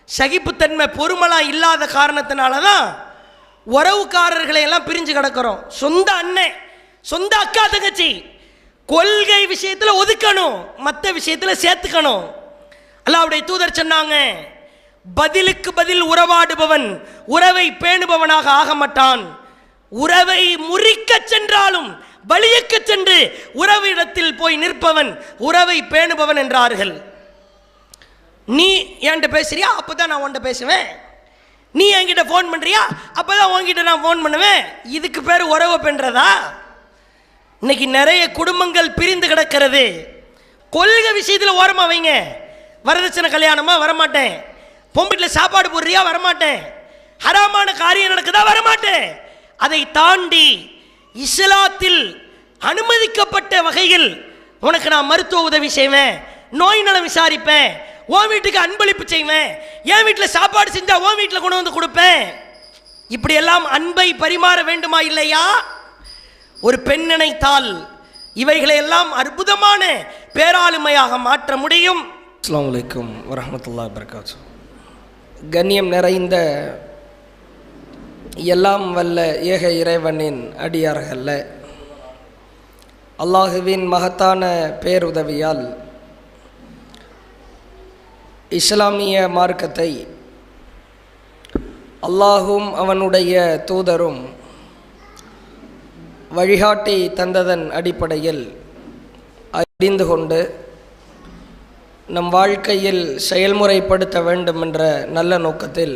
சகிப்புத்தன்மை பொறுமலாம் இல்லாத காரணத்தினால தான் உறவுக்காரர்களை எல்லாம் பிரிஞ்சு கிடக்கிறோம். சொந்த அண்ணன், சொந்த அக்கா தங்கச்சி கொள்கை விஷயத்தில் ஒதுக்கணும், மற்ற விஷயத்தில் சேர்த்துக்கணும். அல்லாஹ்வுடைய தூதர் சொன்னாங்க, பதிலுக்கு பதில் உறவாடுபவன் உறவை பேணுபவனாக ஆக மாட்டான். உறவை முறிக்க சென்றாலும் வலியக்க சென்று உறவிடத்தில் போய் நிற்பவன் உறவை பேணுபவன் என்றார்கள். நீ என்கிட்ட பேசுறியா, அப்பதான் நான் உன்கிட்ட பேசுவேன். நீ என்கிட்ட ஃபோன் பண்றியா, அப்பதான் உன்கிட்ட நான் ஃபோன் பண்ணுவேன். இதுக்கு பேர் உறவு பெண்றதா? இன்னைக்கு நிறைய குடும்பங்கள் பிரிந்து கிடக்கிறது. கொள்கை விஷயத்தில் ஓரமா வைங்க. வரதட்சணை கல்யாணமா, வரமாட்டேன். பொம்பட்டில் சாப்பாடு போடுறியா, வரமாட்டேன். ஹராமான காரியம் நடக்குதா, வரமாட்டேன். அதை தாண்டி இஸ்லாத்தில் அனுமதிக்கப்பட்ட வகையில் உனக்கு நான் மருத்துவ உதவி செய்வேன், நோய் நலம் விசாரிப்பேன், உன் வீட்டுக்கு அன்பளிப்பு செய்வேன், என் வீட்டில் சாப்பாடு செஞ்சா உன் வீட்டில் கொண்டு வந்து கொடுப்பேன். இப்படியெல்லாம் அன்பை பரிமாற வேண்டுமா இல்லையா? ஒரு பெண் நினைத்தால் இவைகளை எல்லாம் அற்புதமான பேராளுமையாக மாற்ற முடியும். அஸ்ஸலாமு அலைக்கும் வரஹ்மத்துல்லாஹி வபரகாத்துஹு. கண்ணியம் நிறைந்த எல்லாம் வல்ல ஏக இறைவனின் அடியார்கள, அல்லாஹுவின் மகத்தான பேருதவியால் இஸ்லாமிய மார்க்கத்தை அல்லாஹும் அவனுடைய தூதரும் வழிகாட்டி தந்ததன் அடிப்படையில் அறிந்து கொண்டு நம் வாழ்க்கையில் செயல்முறைப்படுத்த வேண்டும் என்ற நல்ல நோக்கத்தில்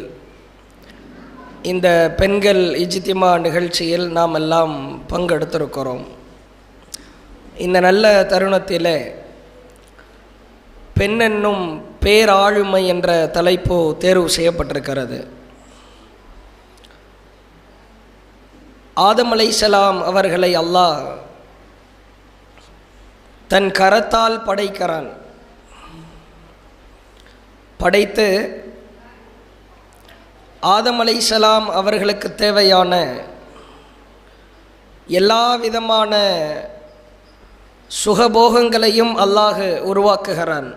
இந்த பெண்கள் இஜ்திமா நிகழ்ச்சியில் நாம் எல்லாம் பங்கெடுத்திருக்கிறோம். இந்த நல்ல தருணத்தில் பெண் என்னும் பேராளுமை என்ற தலைப்பு தேர்வு செய்யப்பட்டிருக்கிறது. ஆதம் அலைஹிஸ்ஸலாம் அவர்களை அல்லாஹ் தன் கரத்தால் படைக்கிறான். படைத்து ஆதம் அலைஹிஸ்ஸலாம் அவர்களுக்கு தேவையான எல்லா விதமான சுகபோகங்களையும் அல்லாஹ் உருவாக்குகிறான்.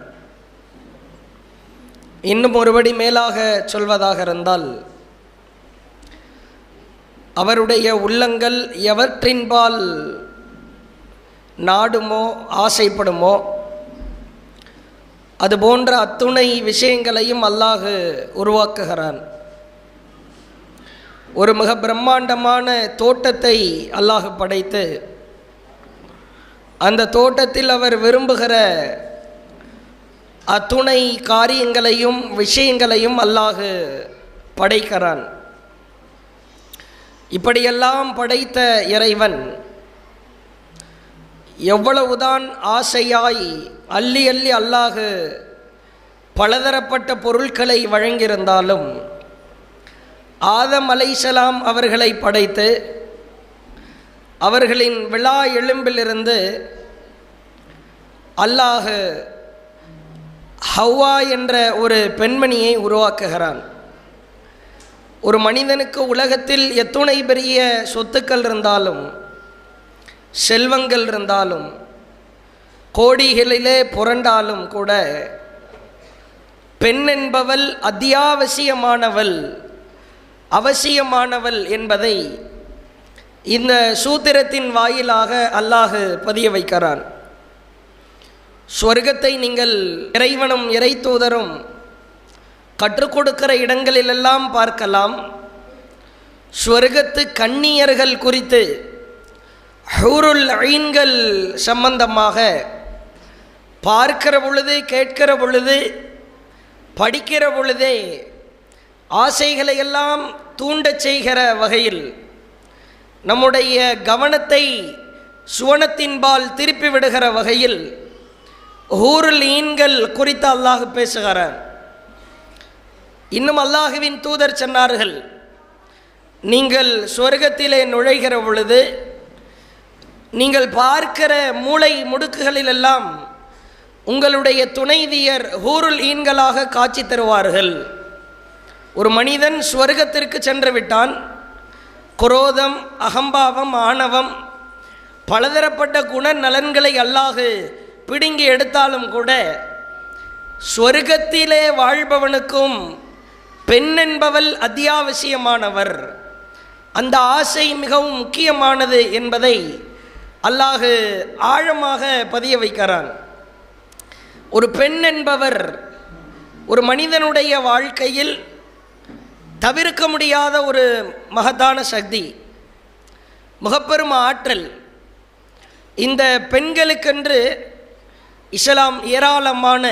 இன்னும் ஒருபடி மேலாக சொல்வதாக இருந்தால், அவருடைய உள்ளங்கள் எவற்றின்பால் நாடுமோ ஆசைப்படுமோ அதுபோன்ற அத்துணை விஷயங்களையும் அல்லாஹ் உருவாக்குகிறான். ஒரு மிக பிரம்மாண்டமான தோட்டத்தை அல்லாஹ் படைத்து அந்த தோட்டத்தில் அவர் விரும்புகிற அத்துணை காரியங்களையும் விஷயங்களையும் அல்லாஹ் படைக்கிறான். இப்படியெல்லாம் படைத்த இறைவன் எவ்வளவுதான் ஆசையாய் அள்ளி அள்ளி அல்லாஹ் பலதரப்பட்ட பொருட்களை வழங்கியிருந்தாலும் ஆதம் அலைஹிஸ்ஸலாம் அவர்களை படைத்து அவர்களின் விழா எலும்பிலிருந்து அல்லாஹ் ஹவ்வா என்ற ஒரு பெண்மணியை உருவாக்குகிறான். ஒரு மனிதனுக்கு உலகத்தில் எத்துணை பெரிய சொத்துக்கள் இருந்தாலும், செல்வங்கள் இருந்தாலும், கோடிகளிலே புரண்டாலும் கூட பெண் என்பவள் அத்தியாவசியமானவள், அவசியமானவள் என்பதை இந்த சூத்திரத்தின் வாயிலாக அல்லாஹ் பதிய வைக்கிறான். சொர்க்கத்தை நீங்கள் இறைவனும் இறைத்தூதரும் கற்றுக் கொடுக்கிற இடங்களிலெல்லாம் பார்க்கலாம். சொர்க்கத்து கன்னியர்கள் குறித்து ஹூருல் ஐன்கள் சம்பந்தமாக பார்க்கிற பொழுது, கேட்கிற பொழுது, படிக்கிற பொழுதே ஆசைகளை எல்லாம் தூண்டச் செய்கிற வகையில் நம்முடைய கவனத்தை சுவனத்தின்பால் திருப்பி விடுகிற வகையில் ஹூருல் ஈன்கள் குறித்து அல்லாஹ் பேசுகிறான். இன்னும் அல்லாஹுவின் தூதர் சொன்னார்கள், நீங்கள் சொர்க்கத்திலே நுழைகிற பொழுது நீங்கள் பார்க்கிற மூளை முடுக்குகளிலெல்லாம் உங்களுடைய துணைவியர் ஹூருல் ஈன்களாக காட்சி தருவார்கள். ஒரு மனிதன் ஸ்வர்க்கத்திற்கு சென்று விட்டான். குரோதம், அகம்பாவம், ஆணவம், பலதரப்பட்ட குண நலன்களை அல்லாஹ் பிடுங்கி எடுத்தாலும் கூட சொர்க்கத்திலே வாழ்பவனுக்கும் பெண் என்பவள் அத்தியாவசியமானவர், அந்த ஆசை மிகவும் முக்கியமானது என்பதை அல்லாஹ் ஆழமாக பதிய வைக்கிறான். ஒரு பெண் என்பவர் ஒரு மனிதனுடைய வாழ்க்கையில் தவிர்க்க முடியாத ஒரு மகத்தான சக்தி, மிகப்பெரும் ஆற்றல். இந்த பெண்களுக்கென்று இஸ்லாம் ஏராளமான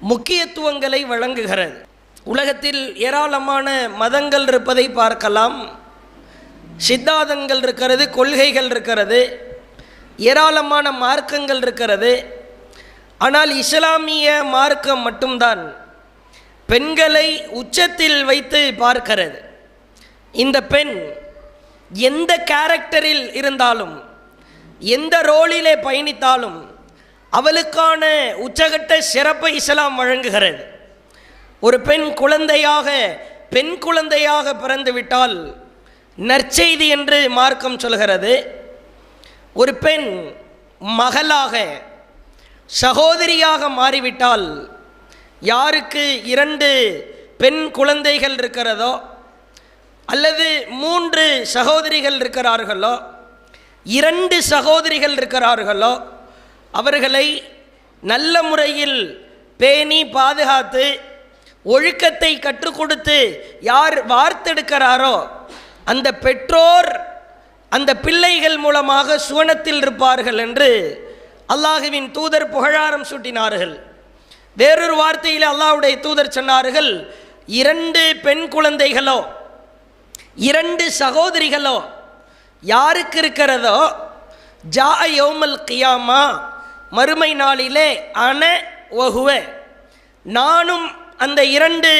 முக்கியத்துவங்களை வழங்குகிறது. உலகத்தில் ஏராளமான மதங்கள் இருப்பதை பார்க்கலாம், சித்தாந்தங்கள் இருக்கிறது, கொள்கைகள் இருக்கிறது, ஏராளமான மார்க்கங்கள் இருக்கிறது. ஆனால் இஸ்லாமிய மார்க்கம் மட்டும்தான் பெண்களை உச்சத்தில் வைத்து பார்க்கிறது. இந்த பெண் எந்த கேரக்டரில் இருந்தாலும், எந்த ரோலிலே பயணித்தாலும் அவளுக்கான உச்சகட்ட சிறப்பை இஸ்லாம் வழங்குகிறது. ஒரு பெண் குழந்தையாக பிறந்துவிட்டால் நற்செய்தி என்று மார்க்கம் சொல்கிறது. ஒரு பெண் மகளாக, சகோதரியாக மாறிவிட்டால், யாருக்கு 2 பெண் குழந்தைகள் இருக்கிறதோ அல்லது 3 சகோதரிகள் இருக்கிறார்களோ, 2 சகோதரிகள் இருக்கிறார்களோ, அவர்களை நல்ல முறையில் பேணி பாதுகாத்து ஒழுக்கத்தை கற்றுக் கொடுத்து யார் வார்த்தெடுக்கிறாரோ அந்த பெற்றோர் அந்த பிள்ளைகள் மூலமாக சுவனத்தில் இருப்பார்கள் என்று அல்லாஹுவின் தூதர் புகழாரம் சூட்டினார்கள். வேறொரு வார்த்தையில் அல்லாஹ்வுடைய தூதர் சொன்னார்கள், 2 பெண் குழந்தைகளோ 2 சகோதரிகளோ யாருக்கு இருக்கிறதோ, ஜா யௌமல் கியாமா, மறுமை நாளிலே, அன வஹுவ, நானும் அந்த 2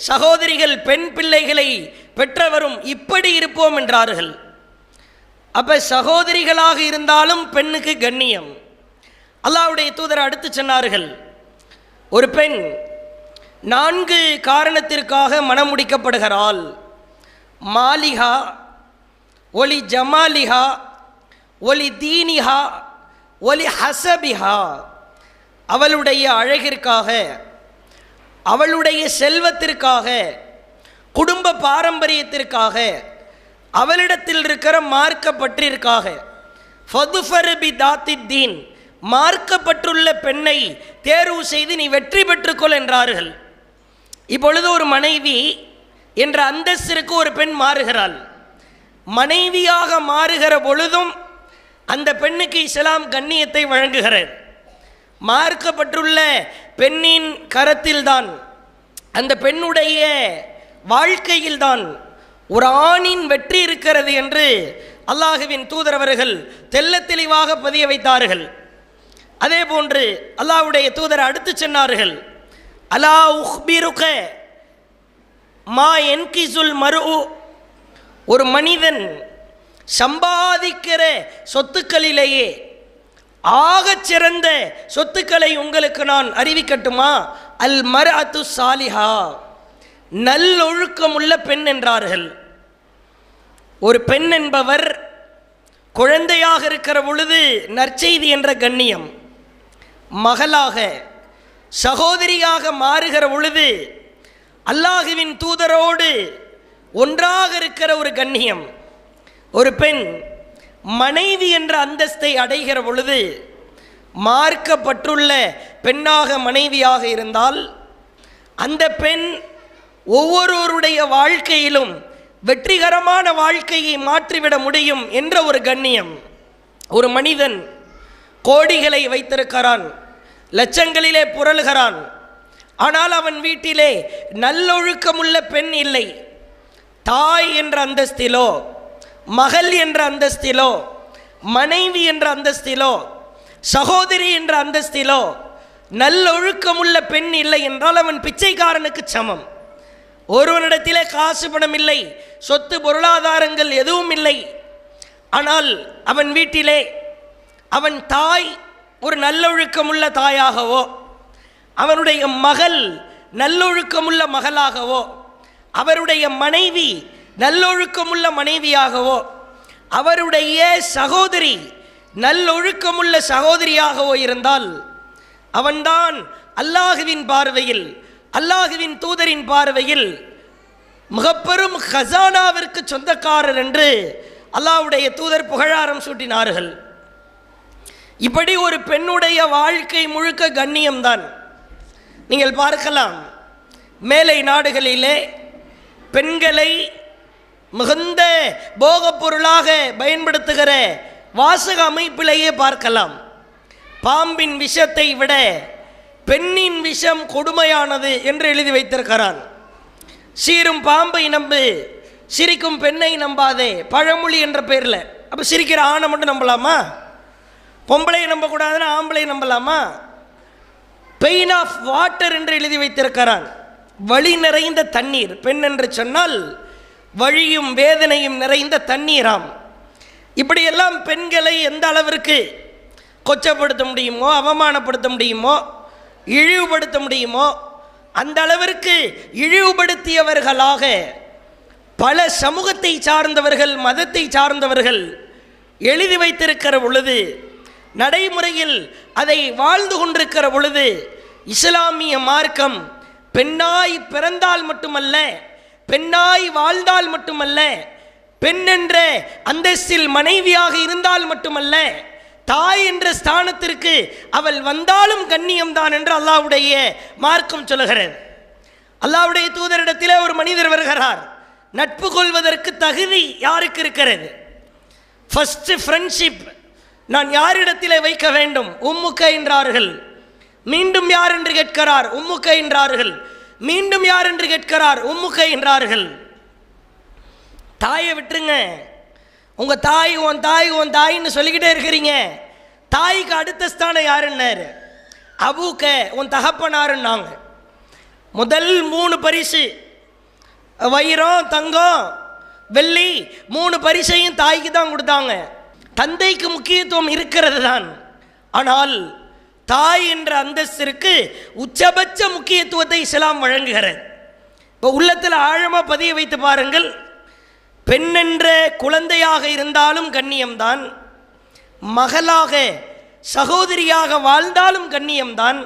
சகோதரிகள் பெண் பிள்ளைகளை பெற்றவரும் இப்படி இருப்போம் என்றார்கள். அப்ப சகோதரிகளாக இருந்தாலும் பெண்ணுக்கு கண்ணியம். அல்லாஹ்வுடைய தூதர் அடுத்து சொன்னார்கள், ஒரு பெண் 4 காரணத்திற்காக மனம் முடிக்கப்படுகிறாள். மாலிஹா, ஒலி ஜமாலிஹா, ஒலி தீனிஹா, ஒலி ஹசபிஹா, அவளுடைய அழகிற்காக, அவளுடைய செல்வத்திற்காக, குடும்ப பாரம்பரியத்திற்காக, அவளிடத்தில் இருக்கிற மார்க்க பற்றிற்காக. ஃபதுஃபர் பி தாத்தித்தீன், மார்க்கப்பட்டுள்ள பெண்ணை தேர்வு செய்து நீ வெற்றி பெற்றுக்கொள் என்றார்கள். இப்பொழுது ஒரு மனைவி என்ற அந்தஸ்திற்கு ஒரு பெண் மாறுகிறாள். மனைவியாக மாறுகிற பொழுதும் அந்த பெண்ணுக்கு இஸ்லாம் கண்ணியத்தை வழங்குகிறது. மார்க்கப்பட்டுள்ள பெண்ணின் கரத்தில்தான், அந்த பெண்ணுடைய வாழ்க்கையில்தான் ஒரு ஆணின் வெற்றி இருக்கிறது என்று அல்லாஹுவின் தூதரவர்கள் தெல்ல தெளிவாக பதிய வைத்தார்கள். அதே போன்று அல்லாஹ்வுடைய தூதர் அடுத்து சொன்னார்கள், அலா உஹ்பிருக மா என்கிசுல் மர்உ, ஒரு மனிதன் சம்பாதிக்கிற சொத்துக்களிலேயே ஆகச் சிறந்த சொத்துக்களை உங்களுக்கு நான் அறிவிக்கட்டுமா? அல் மர்அத்து சாலிஹா, நல்லொழுக்கம் உள்ள பெண் என்றார்கள். ஒரு பெண் என்பவர் குழந்தையாக இருக்கிற பொழுது நற்செய்தி என்ற கண்ணியம், மகளாக சகோதரியாக மாறுகிற பொழுது அல்லாஹுவின் தூதரோடு ஒன்றாக இருக்கிற ஒரு கண்ணியம், ஒரு பெண் மனைவி என்ற அந்தஸ்தை அடைகிற பொழுது மார்க்கப்பட்டுள்ள பெண்ணாக மனைவியாக இருந்தால் அந்த பெண் ஒவ்வொருவருடைய வாழ்க்கையிலும் வெற்றிகரமான வாழ்க்கையை மாற்றிவிட முடியும் என்ற ஒரு கண்ணியம். ஒரு மனிதன் கோடிகளை வைத்திருக்கிறான், லட்சங்களிலே புரளுகிறான், ஆனால் அவன் வீட்டிலே நல்லொழுக்கமுள்ள பெண் இல்லை. தாய் என்ற அந்தஸ்திலோ, மகள் என்ற அந்தஸ்திலோ, மனைவி என்ற அந்தஸ்திலோ, சகோதரி என்ற அந்தஸ்திலோ நல்லொழுக்கமுள்ள பெண் இல்லை என்றால் அவன் பிச்சைக்காரனுக்கு சமம். ஒருவனிடத்திலே காசு பணம் இல்லை, சொத்து பொருளாதாரங்கள் எதுவும் இல்லை, ஆனால் அவன் வீட்டிலே அவன் தாய் ஒரு நல்லொழுக்கமுள்ள தாயாகவோ, அவனுடைய மகள் நல்லொழுக்கமுள்ள மகளாகவோ, அவருடைய மனைவி நல்லொழுக்கமுள்ள மனைவியாகவோ, அவருடைய சகோதரி நல்லொழுக்கமுள்ள சகோதரியாகவோ இருந்தால் அவன்தான் அல்லாஹுவின் பார்வையில் அல்லாஹுவின் தூதரின் பார்வையில் மிகப்பெரும் ஹசானாவிற்கு சொந்தக்காரர் என்று அல்லாஹ்வுடைய தூதர் புகழாரம் சூட்டினார்கள். இப்படி ஒரு பெண்ணுடைய வாழ்க்கை முழுக்க கண்ணியம்தான். நீங்கள் பார்க்கலாம், மேலை நாடுகளிலே பெண்களை மிகுந்த போகப் பொருளாக பயன்படுத்துகிற வாசக அமைப்பிலேயே பார்க்கலாம். பாம்பின் விஷத்தை விட பெண்ணின் விஷம் கொடுமையானது என்று எழுதி வைத்திருக்கிறான். சீரும் பாம்பை நம்பு, சிரிக்கும் பெண்ணை நம்பாதே, பழமொழி என்ற பேரில். அப்போ சிரிக்கிற ஆணை மட்டும் நம்பலாமா? பொம்பளையை நம்பக்கூடாதுன்னா ஆம்பளையை நம்பலாமா? பெயின் ஆஃப் வாட்டர் என்று எழுதி வைத்திருக்கிறான். வழி நிறைந்த தண்ணீர். பெண் என்று சொன்னால் வழியும் வேதனையும் நிறைந்த தண்ணீராம். இப்படியெல்லாம் பெண்களை எந்த அளவிற்கு கொச்சப்படுத்த முடியுமோ, அவமானப்படுத்த முடியுமோ, இழிவுபடுத்த முடியுமோ அந்த அளவிற்கு இழிவுபடுத்தியவர்களாக பல சமூகத்தை சார்ந்தவர்கள், மதத்தை சார்ந்தவர்கள் எழுதி வைத்திருக்கிற பொழுது, நடைமுறையில் அதை வாழ்ந்து கொண்டிருக்கிற பொழுது, இஸ்லாமிய மார்க்கம் பெண்ணாய் பிறந்தால் மட்டுமல்ல, பெண்ணாய் வாழ்ந்தால் மட்டுமல்ல, பெண் என்ற அந்தஸ்தில் மனைவியாக இருந்தால் மட்டுமல்ல, தாய் என்ற ஸ்தானத்திற்கு அவள் வந்தாலும் கண்ணியம்தான் என்று அல்லாஹ்வுடைய மார்க்கம் சொல்லுகிறது. அல்லாஹ்வுடைய தூதரிடத்திலே ஒரு மனிதர் வருகிறார். நட்பு கொள்வதற்கு தகுதி யாருக்கு இருக்கிறது? ஃபர்ஸ்ட் ஃப்ரெண்ட்ஷிப் நான் யாரிடத்திலே வைக்க வேண்டும்? உம்முக்க என்றார்கள். மீண்டும் யார் என்று கேட்கிறார்? உம்முக்க என்றார்கள். மீண்டும் யார் என்று கேட்கிறார்? உம்முக்க என்றார்கள். தாயை விட்டுருங்க, உங்க தாய் உன் தாய் உன் தாயின்னு சொல்லிக்கிட்டே இருக்கிறீங்க. தாய்க்கு அடுத்த ஸ்தானம் யாருன்னாரு? அபூக்க, உன் தகப்பனாருன்னாங்க. முதல் 3 பரிசு, வைரம், தங்கம், வெள்ளி, 3 பரிசையும் தாய்க்கு தான் கொடுத்தாங்க. தந்தைக்கு முக்கியத்துவம் இருக்கிறது தான். ஆனால் தாய் என்ற அந்தஸ்திற்கு உச்சபட்ச முக்கியத்துவத்தை இஸ்லாம் வழங்குகிறது. இப்போ உள்ளத்தில் ஆழமாக பதிய வைத்து பாருங்கள். பெண் என்ற குழந்தையாக இருந்தாலும் கண்ணியம்தான், மகளாக சகோதரியாக வாழ்ந்தாலும் கண்ணியம்தான்,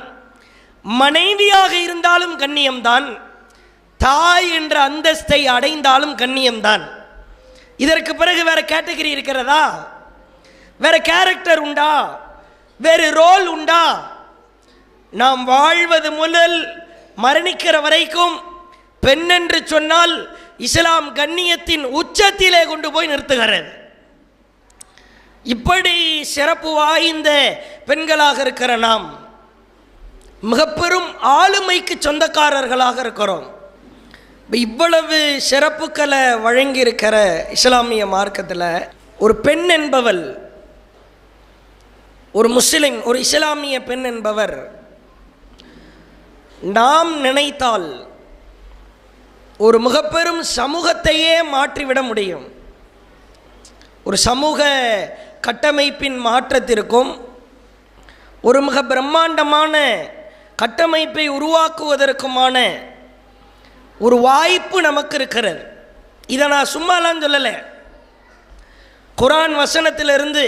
மனைவியாக இருந்தாலும் கண்ணியம்தான், தாய் என்ற அந்தஸ்தை அடைந்தாலும் கண்ணியம்தான். இதற்கு பிறகு வேற கேட்டகரி இருக்கிறதா? வேற கேரக்டர் உண்டா? வேறு ரோல் உண்டா? நாம் வாழ்வது முதல் மரணிக்கிற வரைக்கும் பெண் என்று சொன்னால் இஸ்லாம் கண்ணியத்தின் உச்சத்திலே கொண்டு போய் நிறுத்துகிறது. இப்படி சிறப்பு வாய்ந்த பெண்களாக இருக்கிற நாம் மிக பெரும் ஆளுமைக்கு சொந்தக்காரர்களாக இருக்கிறோம். இவ்வளவு சிறப்புக்களை வழங்கி இருக்கிற இஸ்லாமிய மார்க்கத்தில் ஒரு பெண் என்பவள், ஒரு முஸ்லிம், ஒரு இஸ்லாமிய பெண் என்பவர் நாம் நினைத்தால் ஒரு மிகப்பெரும் சமூகத்தையே மாற்றிவிட முடியும். ஒரு சமூக கட்டமைப்பின் மாற்றத்திற்கும் ஒரு மிக பிரம்மாண்டமான கட்டமைப்பை உருவாக்குவதற்குமான ஒரு வாய்ப்பு நமக்கு இருக்கிறது. இதை நான் சும்மாலாம் சொல்லலை. குர்ஆன் வசனத்திலிருந்து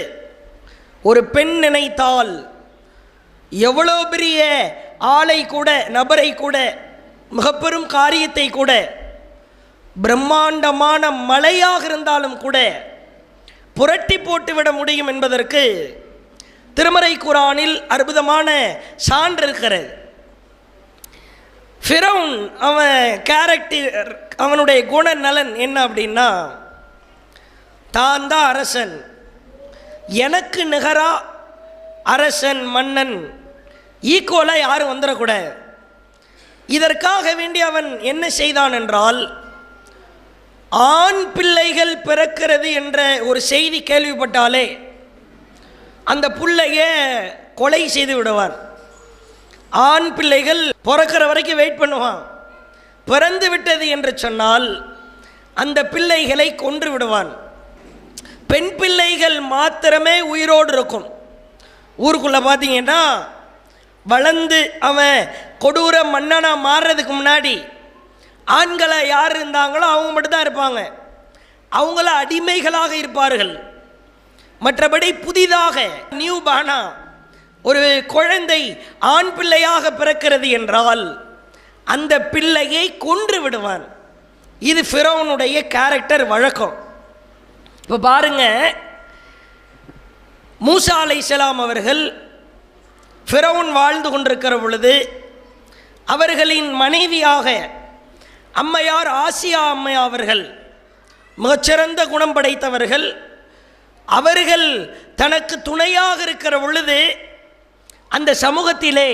ஒரு பெண் நினைத்தால் எவ்வளோ பெரிய ஆளை கூட, நபரை கூட, மிகப்பெரும் காரியத்தை கூட, பிரம்மாண்டமான மலையாக இருந்தாலும் கூட புரட்டி போட்டுவிட முடியும் என்பதற்கு திருமறை குர்ஆனில் அற்புதமான சான்று இருக்கிறது. ஃபிரௌன், அவன் கேரக்டர், அவனுடைய குணநலன் என்ன அப்படின்னா, தான் தான் அரசன், எனக்கு நிகரா அரசன் மன்னன் ஈக்குவலாக யாரும் வந்துடக்கூடாது. இதற்காக வேண்டி அவன் என்ன செய்தான் என்றால், ஆண் பிள்ளைகள் பிறக்கிறது என்ற ஒரு செய்தி கேள்விப்பட்டாலே அந்த பிள்ளைய கொலை செய்து விடுவான். ஆண் பிள்ளைகள் பிறக்கிற வரைக்கும் வெயிட் பண்ணுவான். பிறந்து விட்டது என்று சொன்னால் அந்த பிள்ளைகளை கொன்று விடுவான். பெண் பிள்ளைகள் மாத்திரமே உயிரோடு இருக்கும். ஊருக்குள்ளே பார்த்தீங்கன்னா வளர்ந்து அவன் கொடூர மன்னனாக மாறுறதுக்கு முன்னாடி ஆண்களை யார் இருந்தாங்களோ அவங்க மட்டும்தான் இருப்பாங்க. அவங்கள அடிமைகளாக இருப்பார்கள். மற்றபடி புதிதாக நியூ பானா ஒரு குழந்தை ஆண் பிள்ளையாக பிறக்கிறது என்றால் அந்த பிள்ளையை கொன்று விடுவான். இது ஃபிரௌனுடைய கேரக்டர் வழக்கம். இப்போ பாருங்க, மூசா அலைஹிஸ்ஸலாம் அவர்கள் ஃபிரௌன் வாழ்ந்து கொண்டிருக்கிற பொழுது அவர்களின் மனைவியாக அம்மையார் ஆசியா அம்மையா அவர்கள் மிகச்சிறந்த குணம் படைத்தவர்கள். அவர்கள் தனக்கு துணையாக இருக்கிற பொழுது அந்த சமூகத்திலே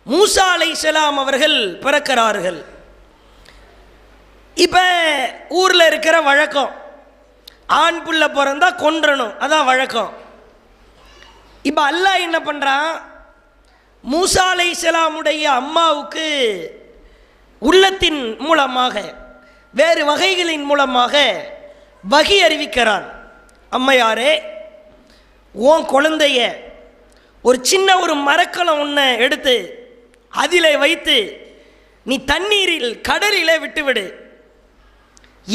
மூசா அலைஹிஸ்ஸலாம் அவர்கள் பிறக்கிறார்கள். இப்போ ஊரில் இருக்கிற வழக்கம், ஆண் புள்ள பிறந்தா கொன்றணும், அதான் வழக்கம். இப்போ அல்லாஹ் என்ன பண்ணுறான், மூசா அலைஹிஸ்ஸலாமுடைய அம்மாவுக்கு உள்ளத்தின் மூலமாக வேறு வகைகளின் மூலமாக வகி அறிவிக்கிறான். அம்மையாரே, உன் குழந்தைய ஒரு சின்ன ஒரு மரக்கலம் ஒன்றை எடுத்து அதில் வைத்து நீ தண்ணீரில் கடலிலே விட்டுவிடு.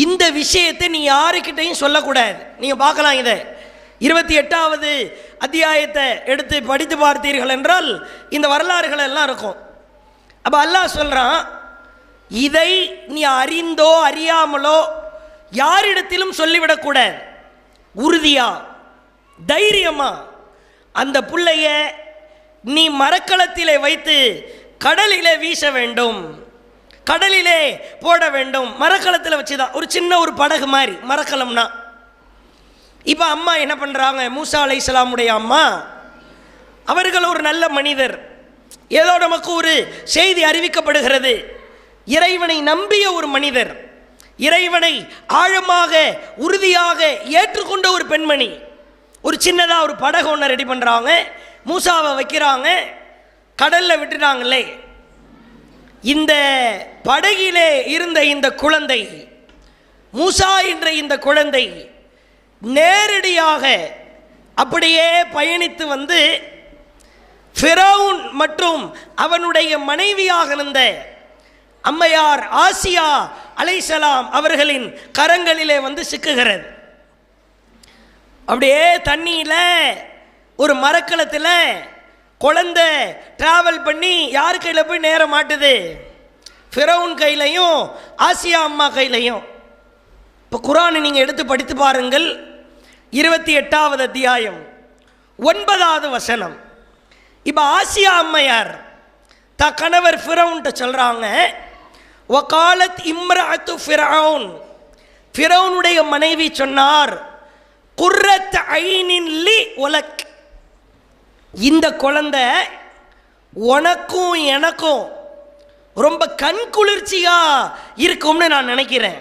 இந்த விஷயத்தை நீ யாருக்கிட்டையும் சொல்லக்கூடாது. நீங்கள் பார்க்கலாம், இதை 28வது அத்தியாயத்தை எடுத்து படித்து பார்த்தீர்கள் என்றால் இந்த வரலாறுகள் எல்லாம் இருக்கும். அப்போ அல்லாஹ் சொல்கிறான், இதை நீ அறிந்தோ அறியாமலோ யாரிடத்திலும் சொல்லிவிடக்கூடாது. உறுதியா தைரியமா அந்த பிள்ளைய நீ மரக்கலத்திலே வைத்து கடலிலே வீச வேண்டும், கடலிலே போட வேண்டும். மரக்கலத்தில் வச்சு தான், ஒரு சின்ன ஒரு படகு மாதிரி மரக்கலம்னா. இப்போ அம்மா என்ன பண்ணுறாங்க, மூசா அலைஹிஸ்ஸலாமுடைய அம்மா அவர்கள் ஒரு நல்ல மனிதர். ஏதோ நமக்கு ஒரு செய்தி அறிவிக்கப்படுகிறது, இறைவனை நம்பிய ஒரு மனிதர், இறைவனை ஆழமாக உறுதியாக ஏற்றுக்கொண்ட ஒரு பெண்மணி. ஒரு சின்னதாக ஒரு படகு ஒன்று ரெடி பண்ணுறாங்க, மூசாவை வைக்கிறாங்க, கடலில் விட்டுட்டாங்களே. இந்த படகிலே இருந்த இந்த குழந்தை, மூசா என்ற இந்த குழந்தை நேரடியாக அப்படியே பயணித்து வந்து ஃபிரௌன் மற்றும் அவனுடைய மனைவியாக இருந்த அம்மையார் ஆசியா அலைஹிஸ்ஸலாம் அவர்களின் கரங்களிலே வந்து சிக்குகிறது. அப்படியே தண்ணியில் ஒரு மரக்கலத்தில் குழந்தை டிராவல் பண்ணி யார் கையில் போய் நேர மாட்டுது, ஃபிரௌன் கையிலையும் ஆசியா அம்மா கையிலையும். இப்போ குர்ஆனை நீங்கள் எடுத்து படித்து பாருங்கள், 28வது அத்தியாயம் 9வது வசனம். இப்போ ஆசியா அம்மையார் கணவர் ஃபிரௌன்ட்ட சொல்கிறாங்க, வகாலத் இம்ரஅத்து ஃபிரௌன், ஃபிரௌனுடைய மனைவி சொன்னார், குர்ரத் ஐனின் லி உலக், இந்த குழந்தை உனக்கும் எனக்கும் ரொம்ப கண் குளிர்ச்சியா இருக்கும்னு நான் நினைக்கிறேன்.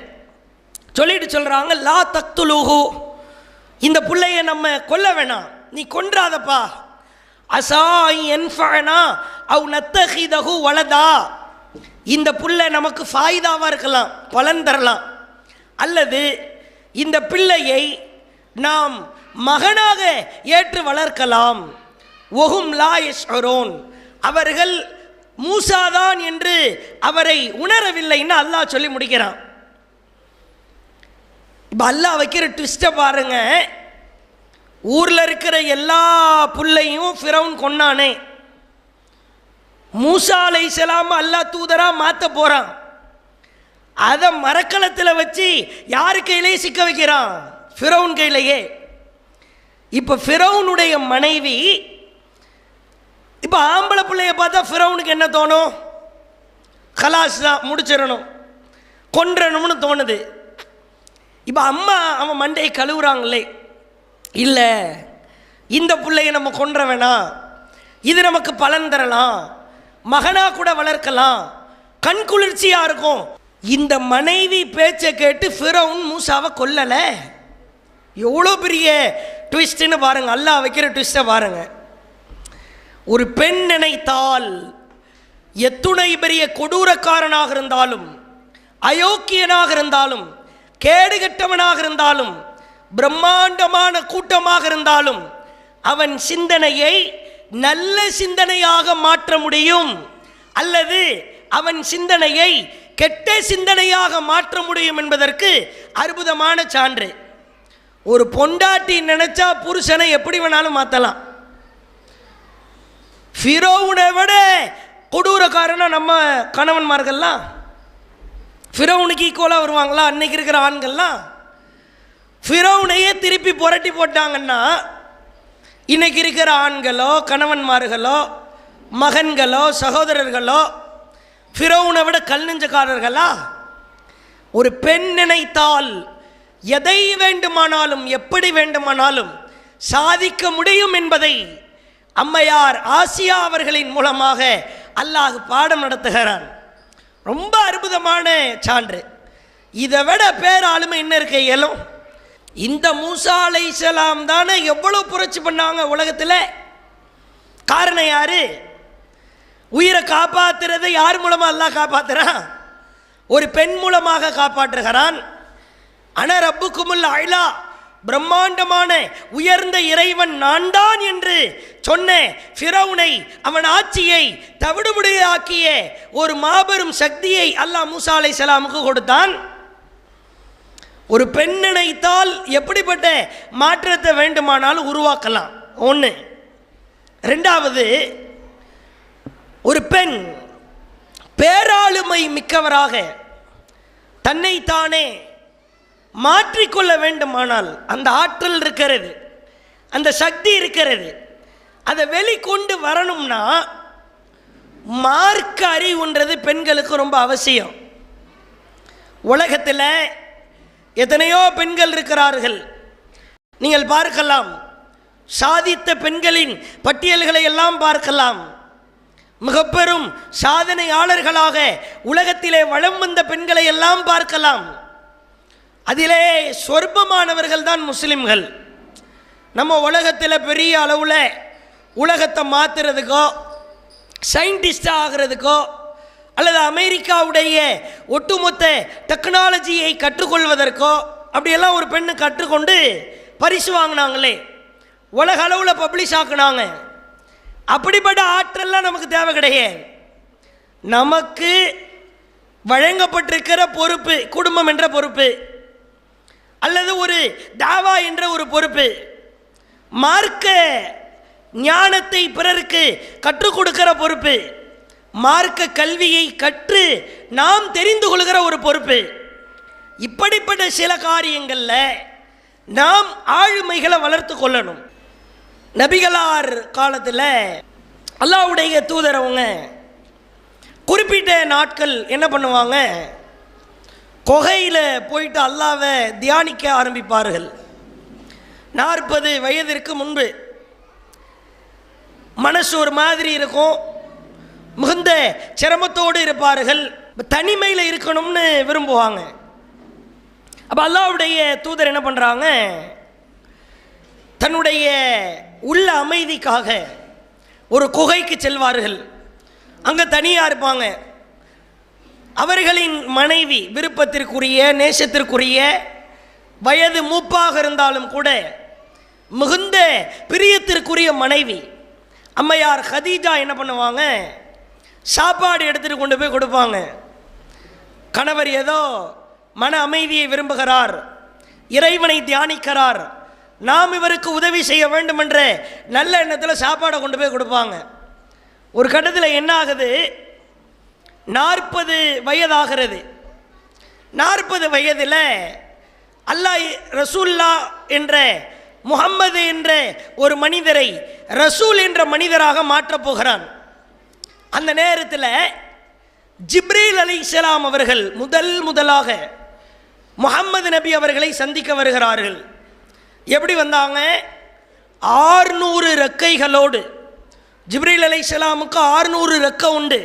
சொல்லிட்டு சொல்றாங்க, லா தக்துலுஹு, இந்த பிள்ளைய நம்ம கொல்ல வேணாம், நீ கொன்றாதப்பா. அஸா யன்ஃபஅனா அவ் நத்தஹிதஹு வலதா, இந்த பிள்ளை நமக்கு ஃபாயிதாவாக இருக்கலாம், பலன் தரலாம், அல்லது இந்த பிள்ளையை நாம் மகனாக ஏற்று வளர்க்கலாம். ஒஹும் லா யஷ்உரூன், அவர்கள் மூசாதான் என்று அவரை உணரவில்லைன்னு அல்லாஹ் சொல்லி முடிக்கிறான். இப்போ அல்லாஹ் வைக்கிற ட்விஸ்ட்டை பாருங்க, ஊரில் இருக்கிற எல்லா புள்ளையும் ஃபிரௌன் கொன்னானே, மூசா அலைஹிஸ்ஸலாம் அல்லாஹ் தூதரா மாற்ற போகிறான். அதை மரக்கலத்தில் வச்சு யாரு கையிலேயே சிக்க வைக்கிறான், ஃபிரௌன் கையிலேயே. இப்போ ஃபிரௌனுடைய மனைவி, இப்போ ஆம்பளை பிள்ளைய பார்த்தா ஃபிரௌனுக்கு என்ன தோணும், கலாஸ் தான், முடிச்சிடணும், கொன்றணும்னு தோணுது. இப்போ அம்மா அவன் மண்டையை கழுவுறாங்களே, இல்லை இந்த பிள்ளைய நம்ம கொன்ற வேணாம், இது நமக்கு பலன் தரலாம், மகனா கூட வளர்க்கலாம், கண் குளிர்ச்சியா இருக்கும். இந்த மனைவி பேச்சை கேட்டு ஃபிரௌன் மூசாவை கொல்லலை. எவ்வளோ பெரிய ட்விஸ்ட்னு பாருங்க, அல்லாஹ் வைக்கிற ட்விஸ்ட்டை பாருங்க. ஒரு பெண் நினைத்தால் எத்துணை பெரிய கொடூரக்காரனாக இருந்தாலும், அயோக்கியனாக இருந்தாலும், கேடுகட்டவனாக இருந்தாலும், பிரம்மாண்டமான கூட்டமாக இருந்தாலும், அவன் சிந்தனையை நல்ல சிந்தனையாக மாற்ற முடியும், அல்லது அவன் சிந்தனையை கெட்ட சிந்தனையாக மாற்ற முடியும் என்பதற்கு அற்புதமான சான்று. ஒரு பொண்டாட்டி நினைச்சா புருஷனை எப்படி வேணாலும் மாற்றலாம். ஃபிரௌனை விட கொடூரக்காரனா நம்ம கணவன்மார்கள்லாம் ஃபிரௌனுக்கு ஈக்குவலாக வருவாங்களா? அன்னைக்கு இருக்கிற ஆண்கள்லாம் ஃபிரௌனையே திருப்பி புரட்டி போட்டாங்கன்னா இன்னைக்கு இருக்கிற ஆண்களோ கணவன்மார்களோ மகன்களோ சகோதரர்களோ ஃபிரௌனை விட கல் நெஞ்சக்காரர்களா? ஒரு பெண் நினைத்தால் எதை வேண்டுமானாலும் எப்படி வேண்டுமானாலும் சாதிக்க முடியும் என்பதை அம்மையார் ஆசியா அவர்களின் மூலமாக அல்லாஹ் பாடம் நடத்துகிறான். ரொம்ப அற்புதமான சான்று. இதை விட பேராளுமை என்ன இருக்க இயலும்? இந்த மூசா அலைஹிஸ்ஸலாம் தானே எவ்வளவு புரட்சி பண்ணாங்க உலகத்தில். காரணம் யாரு? உயிரை காப்பாற்றுறதை யார் மூலமாக அல்லாஹ் காப்பாற்றுறான்? ஒரு பெண் மூலமாக காப்பாற்றுகிறான். அன ரப்புக்குமுல் அலா, பிரம்மாண்டமான உயர்ந்த இறைவன் நான் தான் என்று சொன்ன ஃபிரௌனை, அவன் ஆட்சியை தவிடுபடியாக்கிய ஒரு மாபெரும் சக்தியை அல்லாஹ் மூசா அலைஹிஸ்ஸலாமுக்கு கொடுத்தான். ஒரு பெண் நினைத்தால் எப்படிப்பட்ட மாற்றத்தை வேண்டுமானாலும் உருவாக்கலாம். ஒன்று. ரெண்டாவது, ஒரு பெண் பேராளுமை மிக்கவராக தன்னைத்தானே மாற்றிக்கொள்ள வேண்டுமானால் அந்த ஆற்றல் இருக்கிறது, அந்த சக்தி இருக்கிறது. அதை வெளிக்கொண்டு வரணும்னா மார்க்க அறிவுன்றது பெண்களுக்கு ரொம்ப அவசியம். உலகத்தில் எத்தனையோ பெண்கள் இருக்கிறார்கள். நீங்கள் பார்க்கலாம், சாதித்த பெண்களின் பட்டியல்களை எல்லாம் பார்க்கலாம். மிக பெரும் சாதனையாளர்களாக உலகத்திலே வலம் வந்த பெண்களை எல்லாம் பார்க்கலாம். அதிலே சொற்பமானவர்கள் தான் முஸ்லிம்கள். நம்ம உலகத்தில் பெரிய அளவில் உலகத்தை மாற்றுறதுக்கோ சயின்டிஸ்டாக ஆகிறதுக்கோ அல்லது அமெரிக்காவுடைய ஒட்டுமொத்த டெக்னாலஜியை கற்றுக்கொள்வதற்கோ அப்படியெல்லாம் ஒரு பெண்ணு கற்றுக்கொண்டு பரிசு வாங்கினாங்களே, உலக அளவில் பப்ளிஷ் ஆக்குனாங்க. அப்படிப்பட்ட ஆற்றல்லாம் நமக்கு தேவை கிடையாது. நமக்கு வழங்கப்பட்டிருக்கிற பொறுப்பு, குடும்பம் என்ற பொறுப்பு அல்லது ஒரு தாவா என்ற ஒரு பொறுப்பு, மார்க்க ஞானத்தை பிறருக்கு கற்றுக் கொடுக்கிற பொறுப்பு, மார்க்க கல்வியை கற்று நாம் தெரிந்து கொள்கிற ஒரு பொறுப்பு. இப்படிப்பட்ட சில காரியங்களில் நாம் ஆளுமைகளை வளர்த்து கொள்ளணும். நபிகளார் காலத்தில் அல்லாஹ்வுடைய தூதரவங்க குறிப்பிட்ட நாட்கள் என்ன பண்ணுவாங்க, குகையில் போயிட்டு அல்லாஹ்வை தியானிக்க ஆரம்பிப்பார்கள். 40 வயதிற்கு முன்பு மனசு ஒரு மாதிரி இருக்கும், மிகுந்த சிரமத்தோடு இருப்பார்கள், தனிமையில் இருக்கணும்னு விரும்புவாங்க. அப்போ அல்லாஹ்வுடைய தூதர் என்ன பண்ணுறாங்க, தன்னுடைய உள்ள அமைதிக்காக ஒரு குகைக்கு செல்வார்கள். அங்கே தனியாக இருப்பாங்க. அவர்களின் மனைவி, விருப்பத்திற்குரிய நேசத்திற்குரிய வயது மூப்பாக இருந்தாலும் கூட மிகுந்த பிரியத்திற்குரிய மனைவி அம்மையார் ஹதீஜா என்ன பண்ணுவாங்க, சாப்பாடு எடுத்துகிட்டு கொண்டு போய் கொடுப்பாங்க. கணவர் ஏதோ மன அமைதியை விரும்புகிறார், இறைவனை தியானிக்கிறார், நாம் இவருக்கு உதவி செய்ய வேண்டும் என்ற நல்ல எண்ணத்தில் சாப்பாடை கொண்டு போய் கொடுப்பாங்க. ஒரு கட்டத்தில் என்ன ஆகுது, 40 வயதாகிறது. 40 வயதில் அல்லாஹ் ரசூல்லா என்ற முஹம்மது என்ற ஒரு மனிதரை ரசூல் என்ற மனிதராக மாற்றப் போகிறான். அந்த நேரத்தில் ஜிப்ரீல் அலைஹிஸ்ஸலாம் அவர்கள் முதலாக முஹம்மது நபி அவர்களை சந்திக்க வருகிறார்கள். எப்படி வந்தாங்க, 600 ரெக்கைகளோடு. ஜிப்ரீல் அலைஹிஸ்ஸலாமுக்கு 600 ரெக்கை உண்டு.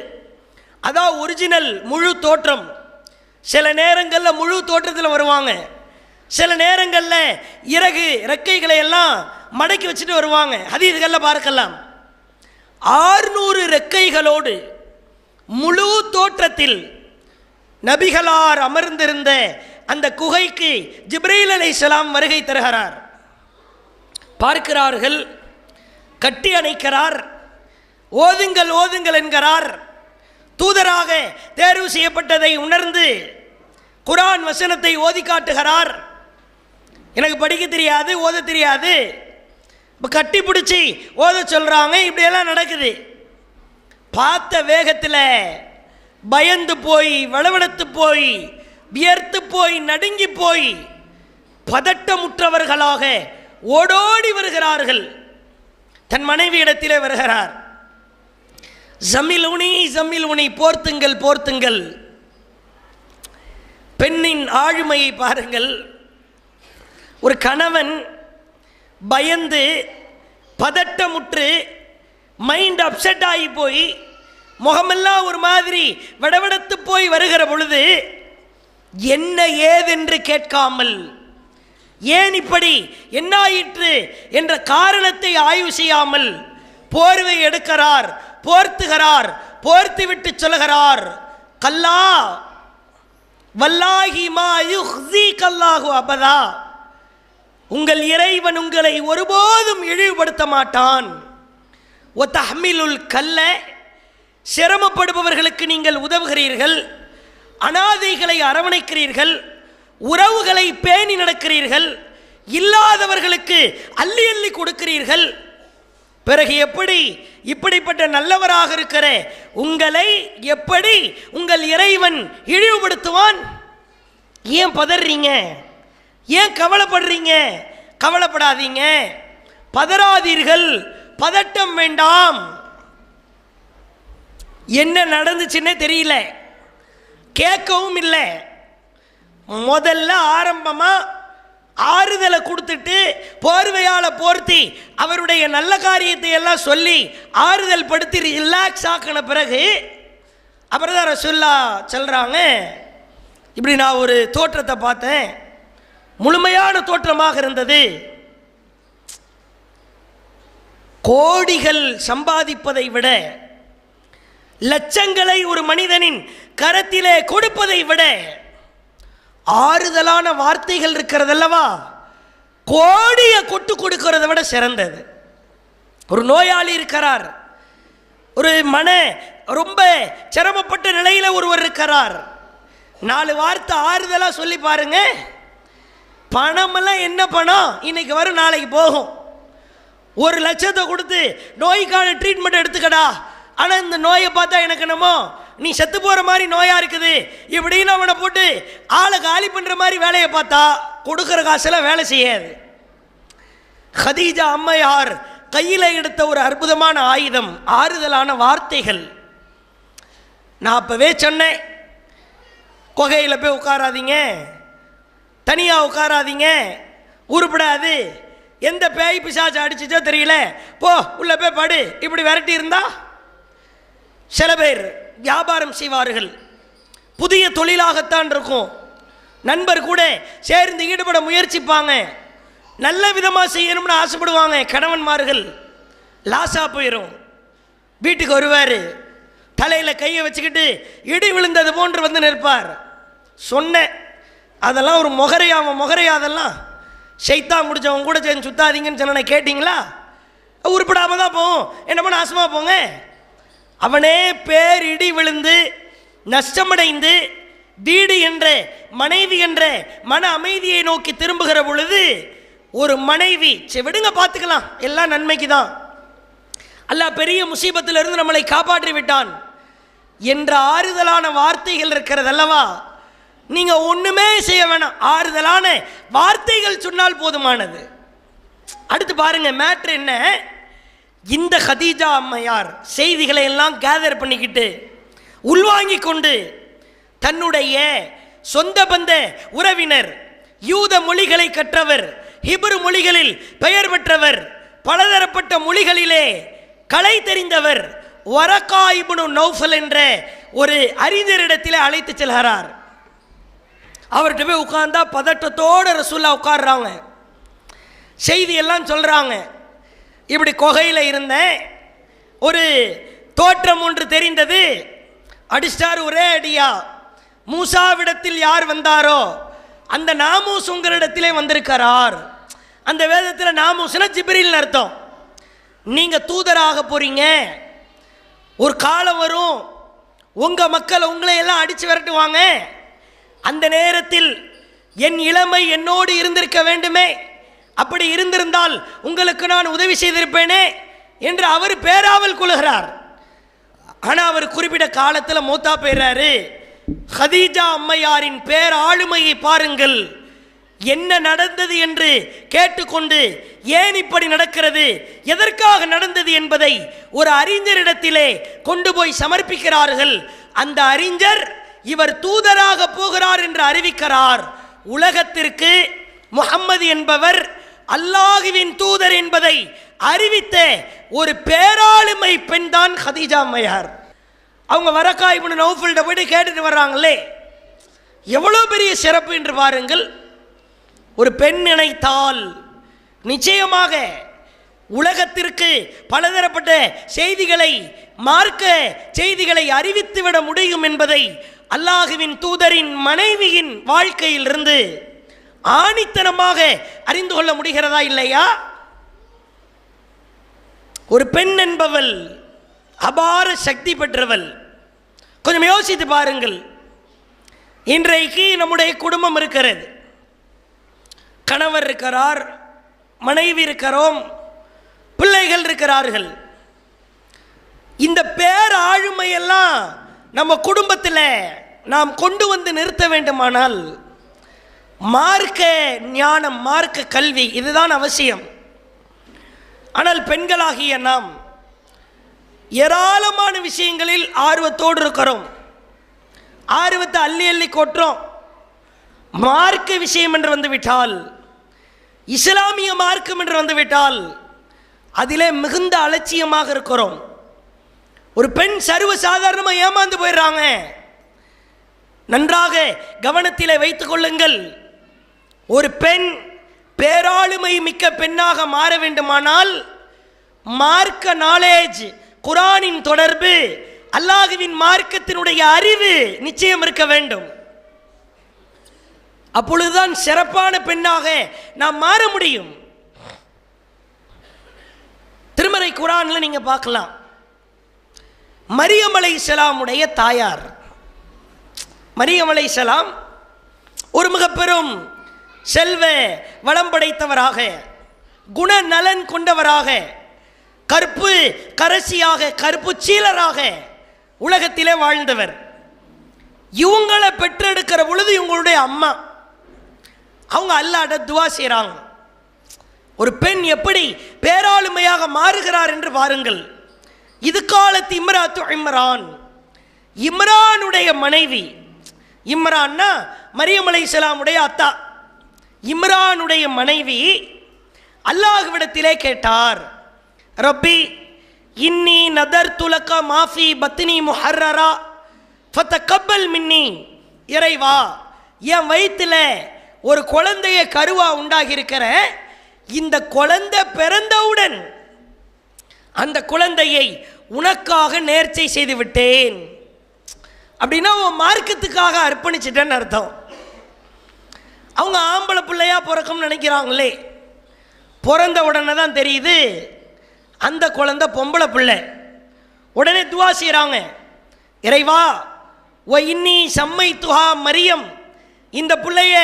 அதான் ஒரிஜினல் முழு தோற்றம். சில நேரங்களில் முழு தோற்றத்தில் வருவாங்க, சில நேரங்களில் இறகு ரெக்கைகளை எல்லாம் மடக்கி வச்சுட்டு வருவாங்க. ஹதீஸ்களில் பார்க்கலாம். 600 ரெக்கைகளோடு முழு தோற்றத்தில் நபிகளார் அமர்ந்திருந்த அந்த குகைக்கு ஜிப்ரீல் அலைஹிஸ்ஸலாம் வருகை தருகிறார். பார்க்கிறார்கள், கட்டி அணைக்கிறார், ஓதுங்கள் ஓதுங்கள் என்கிறார். தூதராக தேர்வு செய்யப்பட்டதை உணர்ந்து குர்ஆன் வசனத்தை ஓதி காட்டுகிறார். எனக்கு படிக்க தெரியாது, ஓத தெரியாது. இப்போ கட்டி பிடிச்சி ஓத சொல்கிறாங்க. இப்படியெல்லாம் நடக்குது. பார்த்த வேகத்தில் பயந்து போய், வளவளத்து போய், வியர்த்து போய், நடுங்கி போய், பதட்டமுற்றவர்களாக ஓடோடி வருகிறார்கள். தன் மனைவி இடத்திலே வருகிறார். ஜமிலுனி ஜமிலுனி, போர்த்துங்கள் போர்த்துங்கள். பெண்ணின் ஆளுமையை பாருங்கள். ஒரு கணவன் பயந்து பதட்டமுற்று மைண்ட் அப்செட் ஆகி போய் முகமெல்லாம் ஒரு மாதிரி விடவிடத்து போய் வருகிற பொழுது என்ன ஏதென்று கேட்காமல், ஏன் இப்படி என்ன ஆயிற்று என்ற காரணத்தை ஆய்வு செய்யாமல் போர்வை எடுக்கிறார், போர்த்துகிறார், போர்த்து விட்டு சொல்கிறார், கல்லா வல்லாஹி மா யுஹ்ஸீக அல்லாஹு அபதா, உங்கள் இறைவன் உங்களை ஒருபோதும் இழிவுபடுத்த மாட்டான். ஒ தஹ்மிலுல் கல்ல, சிரமப்படுபவர்களுக்கு நீங்கள் உதவுகிறீர்கள், அனாதைகளை அரவணைக்கிறீர்கள், உறவுகளை பேணி நடக்கிறீர்கள், இல்லாதவர்களுக்கு அள்ளி அள்ளி கொடுக்கிறீர்கள். பிறகு எப்படி இப்படிப்பட்ட நல்லவராக இருக்கிற உங்களை எப்படி உங்கள் இறைவன் இழிவுபடுத்துவான்? ஏன் பதறீங்க? ஏன் கவலைப்படுறீங்க? கவலைப்படாதீங்க, பதறாதீர்கள், பதட்டம் வேண்டாம். என்ன நடந்துச்சுன்னே தெரியல, கேட்கவும் இல்லை. முதல்ல ஆரம்பமாக ஆறுதலை கொடுத்துட்டு போர்வையால் போர்த்தி அவருடைய நல்ல காரியத்தை எல்லாம் சொல்லி ஆறுதல் படுத்தி ரிலாக்ஸ் ஆக்கின பிறகு அப்புறம் தான் ரசூல்லா சொல்கிறாங்க, இப்படி நான் ஒரு தோற்றத்தை பார்த்தேன், முழுமையான தோற்றமாக இருந்தது. கோடிகள் சம்பாதிப்பதை விட, லட்சங்களை ஒரு மனிதனின் கரத்திலே கொடுப்பதை விட ஆறுதலான வார்த்தைகள் இருக்கிறதல்லவா, கோடியை கொட்டு கொடுக்கிறத விட சிறந்தது. ஒரு நோயாளி இருக்கிறார், ஒரு ரொம்ப சிரமப்பட்ட நிலையில் ஒருவர் இருக்கிறார், 4 வார்த்தை ஆறுதலாக சொல்லி பாருங்க. பணமெல்லாம் என்ன பணம், இன்னைக்கு வரும் நாளைக்கு போகும். 1 லட்சத்தை கொடுத்து நோய்க்கான ட்ரீட்மெண்ட் எடுத்துக்கடா, ஆனால் இந்த நோயை பார்த்தா எனக்கு என்னமோ நீ செத்து போகிற மாதிரி நோயாக இருக்குது இப்படின்னு அவனை போட்டு ஆளை காலி பண்ணுற மாதிரி வேலையை பார்த்தா கொடுக்குற காசெல்லாம் வேலை செய்யாது. ஹதீஜா அம்மையார் கையில் எடுத்த ஒரு அற்புதமான ஆயுதம் ஆறுதலான வார்த்தைகள். நான் அப்போவே சொன்னேன், குகையில் போய் உட்காராதீங்க, தனியாக உட்காராதீங்க, உருப்படாது, எந்த பேய் பிசாச்சு அடிச்சுச்சோ தெரியல, போ உள்ள போய் படு, இப்படி விரட்டி இருந்தா. சில பேர் வியாபாரம் செய்வார்கள், புதிய தொழிலாகத்தான் இருக்கும், நண்பர் கூட சேர்ந்து ஈடுபட முயற்சிப்பாங்க, நல்ல விதமாக செய்யணும்னு ஆசைப்படுவாங்க. கணவன்மார்கள் லாஸாக போயிடும். வீட்டுக்கு வருவார், தலையில் கையை வச்சுக்கிட்டு இடி விழுந்தது போன்று வந்து நிற்பார். சொன்னேன், அதெல்லாம் ஒரு மொகரையா, அதெல்லாம் ஷைத்தான் முடிச்சவங்க கூட சேர்ந்து சுத்தாதீங்கன்னு சொன்ன கேட்டிங்களா? உருப்படாமல் தான் போவோம், என்னமோ நாசமாக போங்க. அவனே பேரிடி விழுந்து நஷ்டமடைந்து வீடு என்ற மனைவி என்ற மன அமைதியை நோக்கி திரும்புகிற பொழுது ஒரு மனைவி, விடுங்க பார்த்துக்கலாம், எல்லாம் நன்மைக்கு தான், அல்லாஹ் பெரிய முசீபத்திலிருந்து நம்மளை காப்பாற்றி விட்டான் என்ற ஆறுதலான வார்த்தைகள் இருக்கிறது அல்லவா, நீங்கள் ஒன்றுமே செய்ய வேணாம், ஆறுதலான வார்த்தைகள் சொன்னால் போதுமானது. அடுத்து பாருங்க மேட்ரு என்ன. இந்த ஹதீஜா அம்மையார் செய்திகளை எல்லாம் கேதர் பண்ணிக்கிட்டு உள்வாங்கி கொண்டு தன்னுடைய சொந்த பந்த உறவினர், யூத மொழிகளை கற்றவர், ஹிப்ரு மொழிகளில் பெயர் பெற்றவர், பலதரப்பட்ட மொழிகளிலே கலை தெரிந்தவர் வரகா இப்னு நௌஃபல் என்ற ஒரு அறிஞரிடத்தில் அழைத்து செல்கிறார். அவர்கிட்ட போய் உட்கார்ந்தா பதட்டத்தோடு ரசூல்லா உட்கார்றாங்க, செய்தியெல்லாம் சொல்கிறாங்க. இப்படி குகையில் இருந்தேன், ஒரு தோற்றம் ஒன்று தெரிந்தது, அடிஸ்டார் ஒரே அடியா, மூசாவிடத்தில் யார் வந்தாரோ அந்த நாமூஸ் உங்களிடத்திலே வந்திருக்கிறார். அந்த வேதத்தில் நாமூஸ்னா ஜிப்ரீல்னு அர்த்தம். நீங்கள் தூதராக போகிறீங்க, ஒரு காலம் வரும் உங்கள் மக்கள் உங்களை எல்லாம் அடித்து விரட்டுவாங்க, அந்த நேரத்தில் என் இளமை என்னோடு இருந்திருக்க வேண்டுமே, அப்படி இருந்திருந்தால் உங்களுக்கு நான் உதவி செய்திருப்பேனே என்று அவர் பேராவல் கொள்கிறார். ஆனால் அவர் குறிப்பிட்ட காலத்தில் மூத்தா போயிடுறாரு. ஹதீஜா அம்மையாரின் பேர் ஆளுமையை பாருங்கள். என்ன நடந்தது என்று கேட்டுக்கொண்டு ஏன் இப்படி நடக்கிறது, எதற்காக நடந்தது என்பதை ஒரு அறிஞரிடத்திலே கொண்டு போய் சமர்ப்பிக்கிறார்கள். அந்த அறிஞர் இவர் தூதராக போகிறார் என்று அறிவிக்கிறார். உலகத்திற்கு முஹம்மது என்பவர் அல்லாஹ்வின் தூதர் என்பதை அறிவித்த ஒரு பேராளுமை பெண் தான் ஹதீஜா அம்மையார். அவங்க வரக்கா இப்னு நௌஃபல்ட போய் கேட்டுட்டு வர்றாங்களே, எவ்வளோ பெரிய சிறப்பு என்று பாருங்கள். ஒரு பெண் நினைத்தால் நிச்சயமாக உலகத்திற்கு பலதரப்பட்ட செய்திகளை, மார்க்க செய்திகளை அறிவித்துவிட முடியும் என்பதை அல்லாஹ்வின் தூதரின் மனைவியின் வாழ்க்கையிலிருந்து ஆணித்தனமாக அறிந்து கொள்ள முடிகிறதா இல்லையா? ஒரு பெண் என்பவள் அபார சக்தி பெற்றவள். கொஞ்சம் யோசித்து பாருங்கள். இன்றைக்கு நம்முடைய குடும்பம் இருக்கிறது, கணவர் இருக்கிறார், மனைவி இருக்கிறோம், பிள்ளைகள் இருக்கிறார்கள். இந்த பேர் ஆளுமையெல்லாம் நம்ம குடும்பத்தில் நாம் கொண்டு வந்து நிறுத்த வேண்டுமானால் மார்க்க ஞானம், மார்க்க கல்வி இதுதான் அவசியம். ஆனால் பெண்களாகிய நாம் ஏராளமான விஷயங்களில் ஆர்வத்தோடு இருக்கிறோம், ஆர்வத்தை அள்ளி அள்ளி கொட்டுறோம். மார்க்க விஷயம் என்று வந்துவிட்டால், இஸ்லாமிய மார்க்கம் என்று வந்துவிட்டால் அதிலே மிகுந்த அலட்சியமாக இருக்கிறோம். ஒரு பெண் சர்வ சாதாரணமாக ஏமாந்து போயிடுறாங்க. நன்றாக கவனத்திலே வைத்துக் கொள்ளுங்கள். ஒரு பெண் பேராளுமை மிக்க பெண்ணாக மாற வேண்டுமானால் மார்க்க நாலேஜ், குர்ஆனின் தொடர்பு, அல்லாஹ்வின் மார்க்கத்தினுடைய அறிவு நிச்சயம் இருக்க வேண்டும். அப்பொழுதுதான் சிறப்பான பெண்ணாக நாம் மாற முடியும். திருமறை குர்ஆன்ல நீங்க பார்க்கலாம், மரியம் அலைஹிஸ்ஸலாமுடைய தாயார். மரியம் அலைஹிஸ்ஸலாம் ஒரு மிக பெரும் செல்வ வளம் படைத்தவராக, குணநலன் கொண்டவராக, கற்பு கரசியாக, கற்பு சீலராக உலகத்திலே வாழ்ந்தவர். இவங்களை பெற்றெடுக்கிற பொழுது இவங்களுடைய அம்மா அவங்க அல்லாஹ்ட்ட துவா செய்கிறாங்க. ஒரு பெண் எப்படி பேராளுமையாக மாறுகிறார் என்று பாருங்கள். இது காலத்து இம்ராத்து இம்ரான், இம்ரானுடைய மனைவி. இம்ரான்னா மரியம் அலைஹிஸ்ஸலாமுடைய அத்தா. இம்ரானுடைய மனைவி அல்லாஹ்விடத்திலே கேட்டார், ரப்பி இன்னி நதர்து லக மாஃபி பத்னி முஹர்ரரா ஃபதகப்பல் மின்னி. இறைவா, என் வயிற்றில் ஒரு குழந்தைய கருவா உண்டாகி இருக்கிற, இந்த குழந்தை பிறந்தவுடன் அந்த குழந்தையை உனக்காக நேர்ச்சை செய்து விட்டேன். அப்படின்னா உன் மார்க்கத்துக்காக அர்ப்பணிச்சிட்டேன்னு அர்த்தம். அவங்க ஆம்பளை பிள்ளையா பிறக்கும்னு நினைக்கிறாங்களே, பிறந்த உடனே தான் தெரியுது அந்த குழந்தை பொம்பளை பிள்ளை. உடனே துவா செய்கிறாங்க, இறைவா ஒ இன்னி சம்மை துஹா மரியம், இந்த பிள்ளைய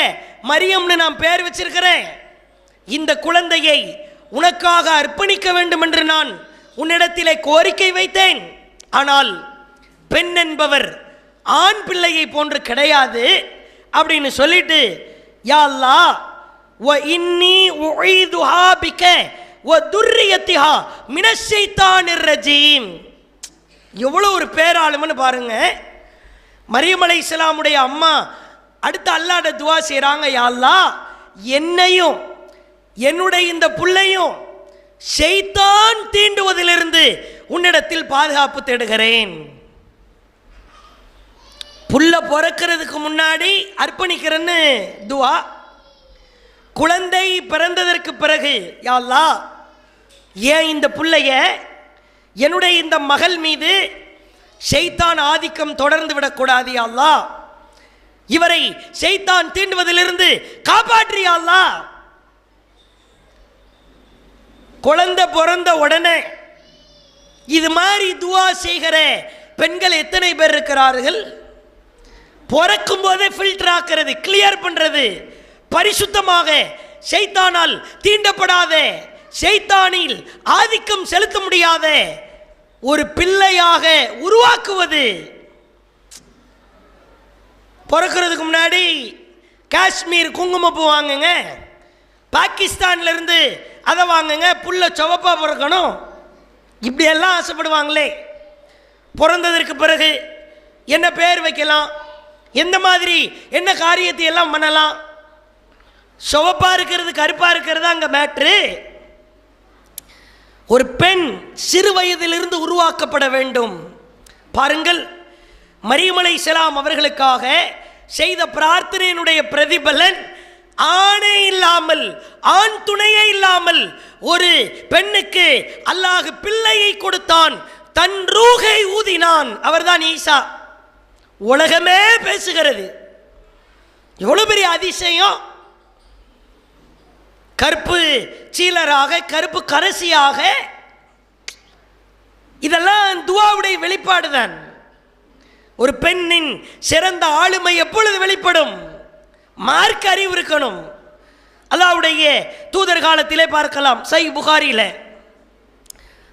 மரியம்னு நான் பேர் வச்சிருக்கிறேன், இந்த குழந்தையை உனக்காக அர்ப்பணிக்க வேண்டும் என்று நான் உன்னிடத்திலே கோரிக்கை வைத்தேன். ஆனால் பெண் என்பவர் ஆண் பிள்ளையை போன்று கிடையாது அப்படின்னு சொல்லிட்டு, யா அல்லாஹ் வ இன்னி உஈதுஹா பிக வ துர்ரியத்திஹா மினஷ் ஷைத்தானிர் ரஜீம். எவ்வளோ ஒரு பேராளுமன்னு பாருங்க. மரியம் அலைஹிஸ்ஸலாமுடைய அம்மா அடுத்து அல்லாஹ்ட்ட துவா செய்கிறாங்க, யா அல்லாஹ் என்னையும் என்னுடைய இந்த புள்ளையும் ஷைத்தான் தீண்டுவதிலிருந்து உன்னிடத்தில் பாதுகாப்பு தேடுகிறேன். புள்ள பிறக்கிறதுக்கு முன்னாடி அர்ப்பணிக்கிறேன்னு துவா. குழந்தை பிறந்ததற்கு பிறகு, யா அல்லாஹ் ஏன் இந்த புள்ளைய, என்னுடைய இந்த மகள் மீது ஷைத்தான் ஆதிக்கம் தொடர்ந்து விடக்கூடாது யா அல்லாஹ், இவரை ஷைத்தான் தீண்டுவதிலிருந்து காப்பாற்று யா அல்லாஹ். குழந்தை பிறந்த உடனே இது மாதிரி துவா செய்கிற பெண்கள் எத்தனை பேர் இருக்கிறார்கள்? பிறக்கும் போதே ஃபில்டர் ஆக்கிறது, கிளியர் பண்றது, பரிசுத்தமாக ஷைத்தானால் தீண்டப்படாத, ஷைத்தானில் ஆதிக்கம் செலுத்த முடியாத ஒரு பிள்ளையாக உருவாக்குவது. பிறக்கிறதுக்கு முன்னாடி காஷ்மீர் குங்குமப்பூ வாங்குங்க, பாகிஸ்தான்ல இருந்து அதை வாங்குங்க, புள்ள சுவப்பா பிறக்கணும், இப்படியெல்லாம் ஆசைப்படுவாங்களே. பிறந்ததற்கு பிறகு என்ன பேர் வைக்கலாம், எந்த மாதிரி என்ன காரியத்தை எல்லாம் பண்ணலாம். சுவப்பா இருக்கிறது கருப்பா இருக்கிறது அங்க மேட்ரு. ஒரு பெண் சிறு வயதிலிருந்து உருவாக்கப்பட வேண்டும். பாருங்கள், மரியம் அலைஹிஸ்ஸலாம் அவர்களுக்காக செய்த பிரார்த்தனையினுடைய பிரதிபலன், ஆணே இல்லாமல் ஆண் துணையே இல்லாமல் ஒரு பெண்ணுக்கு அல்லாஹ் பிள்ளையை கொடுத்தான், தன் ரூஹை ஊதினான். அவர்தான் ஈசா. உலகமே பேசுகிறது. எவ்வளவு பெரிய அதிசயம்! கருப்பு சீலராக, கருப்பு கரசியாக, இதெல்லாம் துஆவுடைய வெளிப்பாடுதான். ஒரு பெண்ணின் சிறந்த ஆளுமை எப்பொழுது வெளிப்படும்? மார்க்க அறிவு இருக்கணும். அல்லாஹ்வுடைய தூதர் காலத்திலே பார்க்கலாம், சஹீஹ் புகாரியில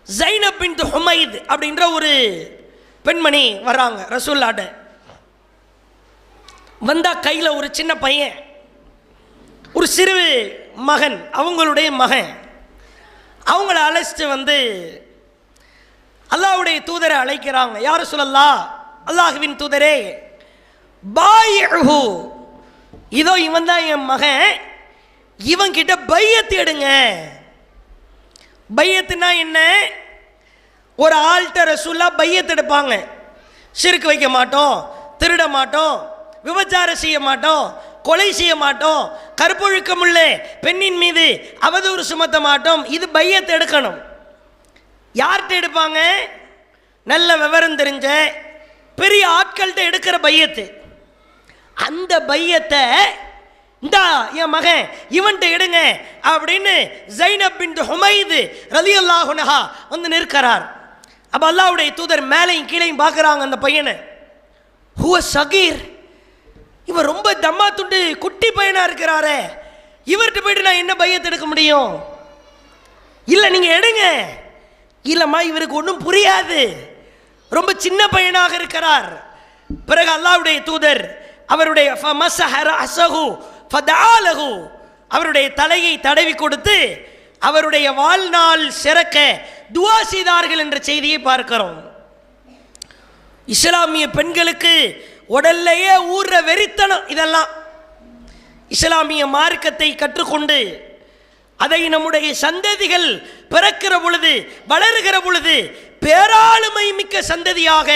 ஸைனப் பின்த் ஹுமைத் அப்படின்ற ஒரு பெண்மணி வர்றாங்க ரசூலுல்லாஹ்ட்ட. வந்தா கையில ஒரு சின்ன பையன், ஒரு சிறு மகன், அவங்களுடைய மகன். அவங்கள அழைச்சிட்டு வந்து அல்லாஹ்வுடைய தூதரை அழைக்கிறாங்க. யா ரசூலல்லாஹ், அல்லாஹ்வின் தூதரே, பாயிஹு, இதோ இவன் தான் என் மகன், இவன் கிட்ட பையத்து எடுங்க. பையத்துனா என்ன? ஒரு ஆள்கிட்ட ரசூலுல்லாஹ் பையத்து எடுப்பாங்க. ஷிர்க் வைக்க மாட்டோம், திருட மாட்டோம், விபச்சாரம் செய்ய மாட்டோம், கொலை செய்ய மாட்டோம், கற்பொழுக்கமுள்ள பெண்ணின் மீது அவதூறு சுமத்த மாட்டோம். இது பையத்தை எடுக்கணும். யார்கிட்ட எடுப்பாங்க? நல்ல விவரம் தெரிஞ்ச பெரிய ஆட்கள்கிட்ட எடுக்கிற பையத்து. அந்த பையத்தை இந்தா என் மகன் இவன்கிட்ட எடுங்க அப்படின்னு ஸைனப் பின்த் ஹுமைத் ரலியல்லாஹு அன்ஹா வந்து நிற்கிறார். அப்போ அல்லாஹ்வுடைய தூதர் மேலையும் கீழையும் பார்க்குறாங்க அந்த பையனை. ஹுவ சகீர், இவர் ரொம்ப தம்மா துண்டு குட்டி பையனா இருக்கிறாரே, இவர்கிட்ட போயிட்டு நான் என்ன பையத்தை எடுக்க முடியும்? இல்லை நீங்க எடுங்க. இல்லம்மா, இவருக்கு ஒன்றும் புரியாது, ரொம்ப சின்ன பையனாக இருக்கிறார். பிறகு அல்லாஹ்வுடைய தூதர் அவருடைய அவருடைய தலையை தடவி கொடுத்து அவருடைய வாழ்நாள் சிறக்க துஆ செய்தார்கள் என்ற செய்தியை பார்க்கிறோம். இஸ்லாமிய பெண்களுக்கு உடல்லையே ஊர்ற வெறித்தனம். இதெல்லாம் இஸ்லாமிய மார்க்கத்தை கற்றுக்கொண்டு அதை நம்முடைய சந்ததிகள் பிறக்கிற பொழுது, வளருகிற பொழுது பேராளுமை மிக்க சந்ததியாக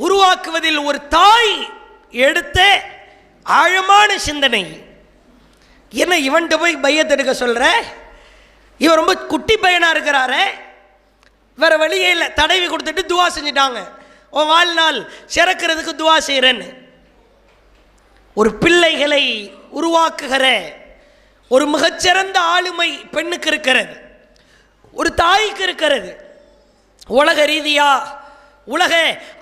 உருவாக்குவதில் ஒரு தாய் எடுத்த ஆழமான சிந்தனை. என்ன இவன்கிட்ட போய் பையத் எடுக்க சொல்ற? இவன் ரொம்ப குட்டி பையனா இருக்கிறாரே, வேற வழியே இல்லை, தடவி கொடுத்துட்டு துவா செஞ்சுட்டாங்க, உன் வாழ்நாள் சிறக்கிறதுக்கு துவா செய்கிறேன்னு. ஒரு பிள்ளைகளை உருவாக்குகிற ஒரு மிகச்சிறந்த ஆளுமை பெண்ணுக்கு இருக்கிறது, ஒரு தாய்க்கு இருக்கிறது. உலக ரீதியா, உலக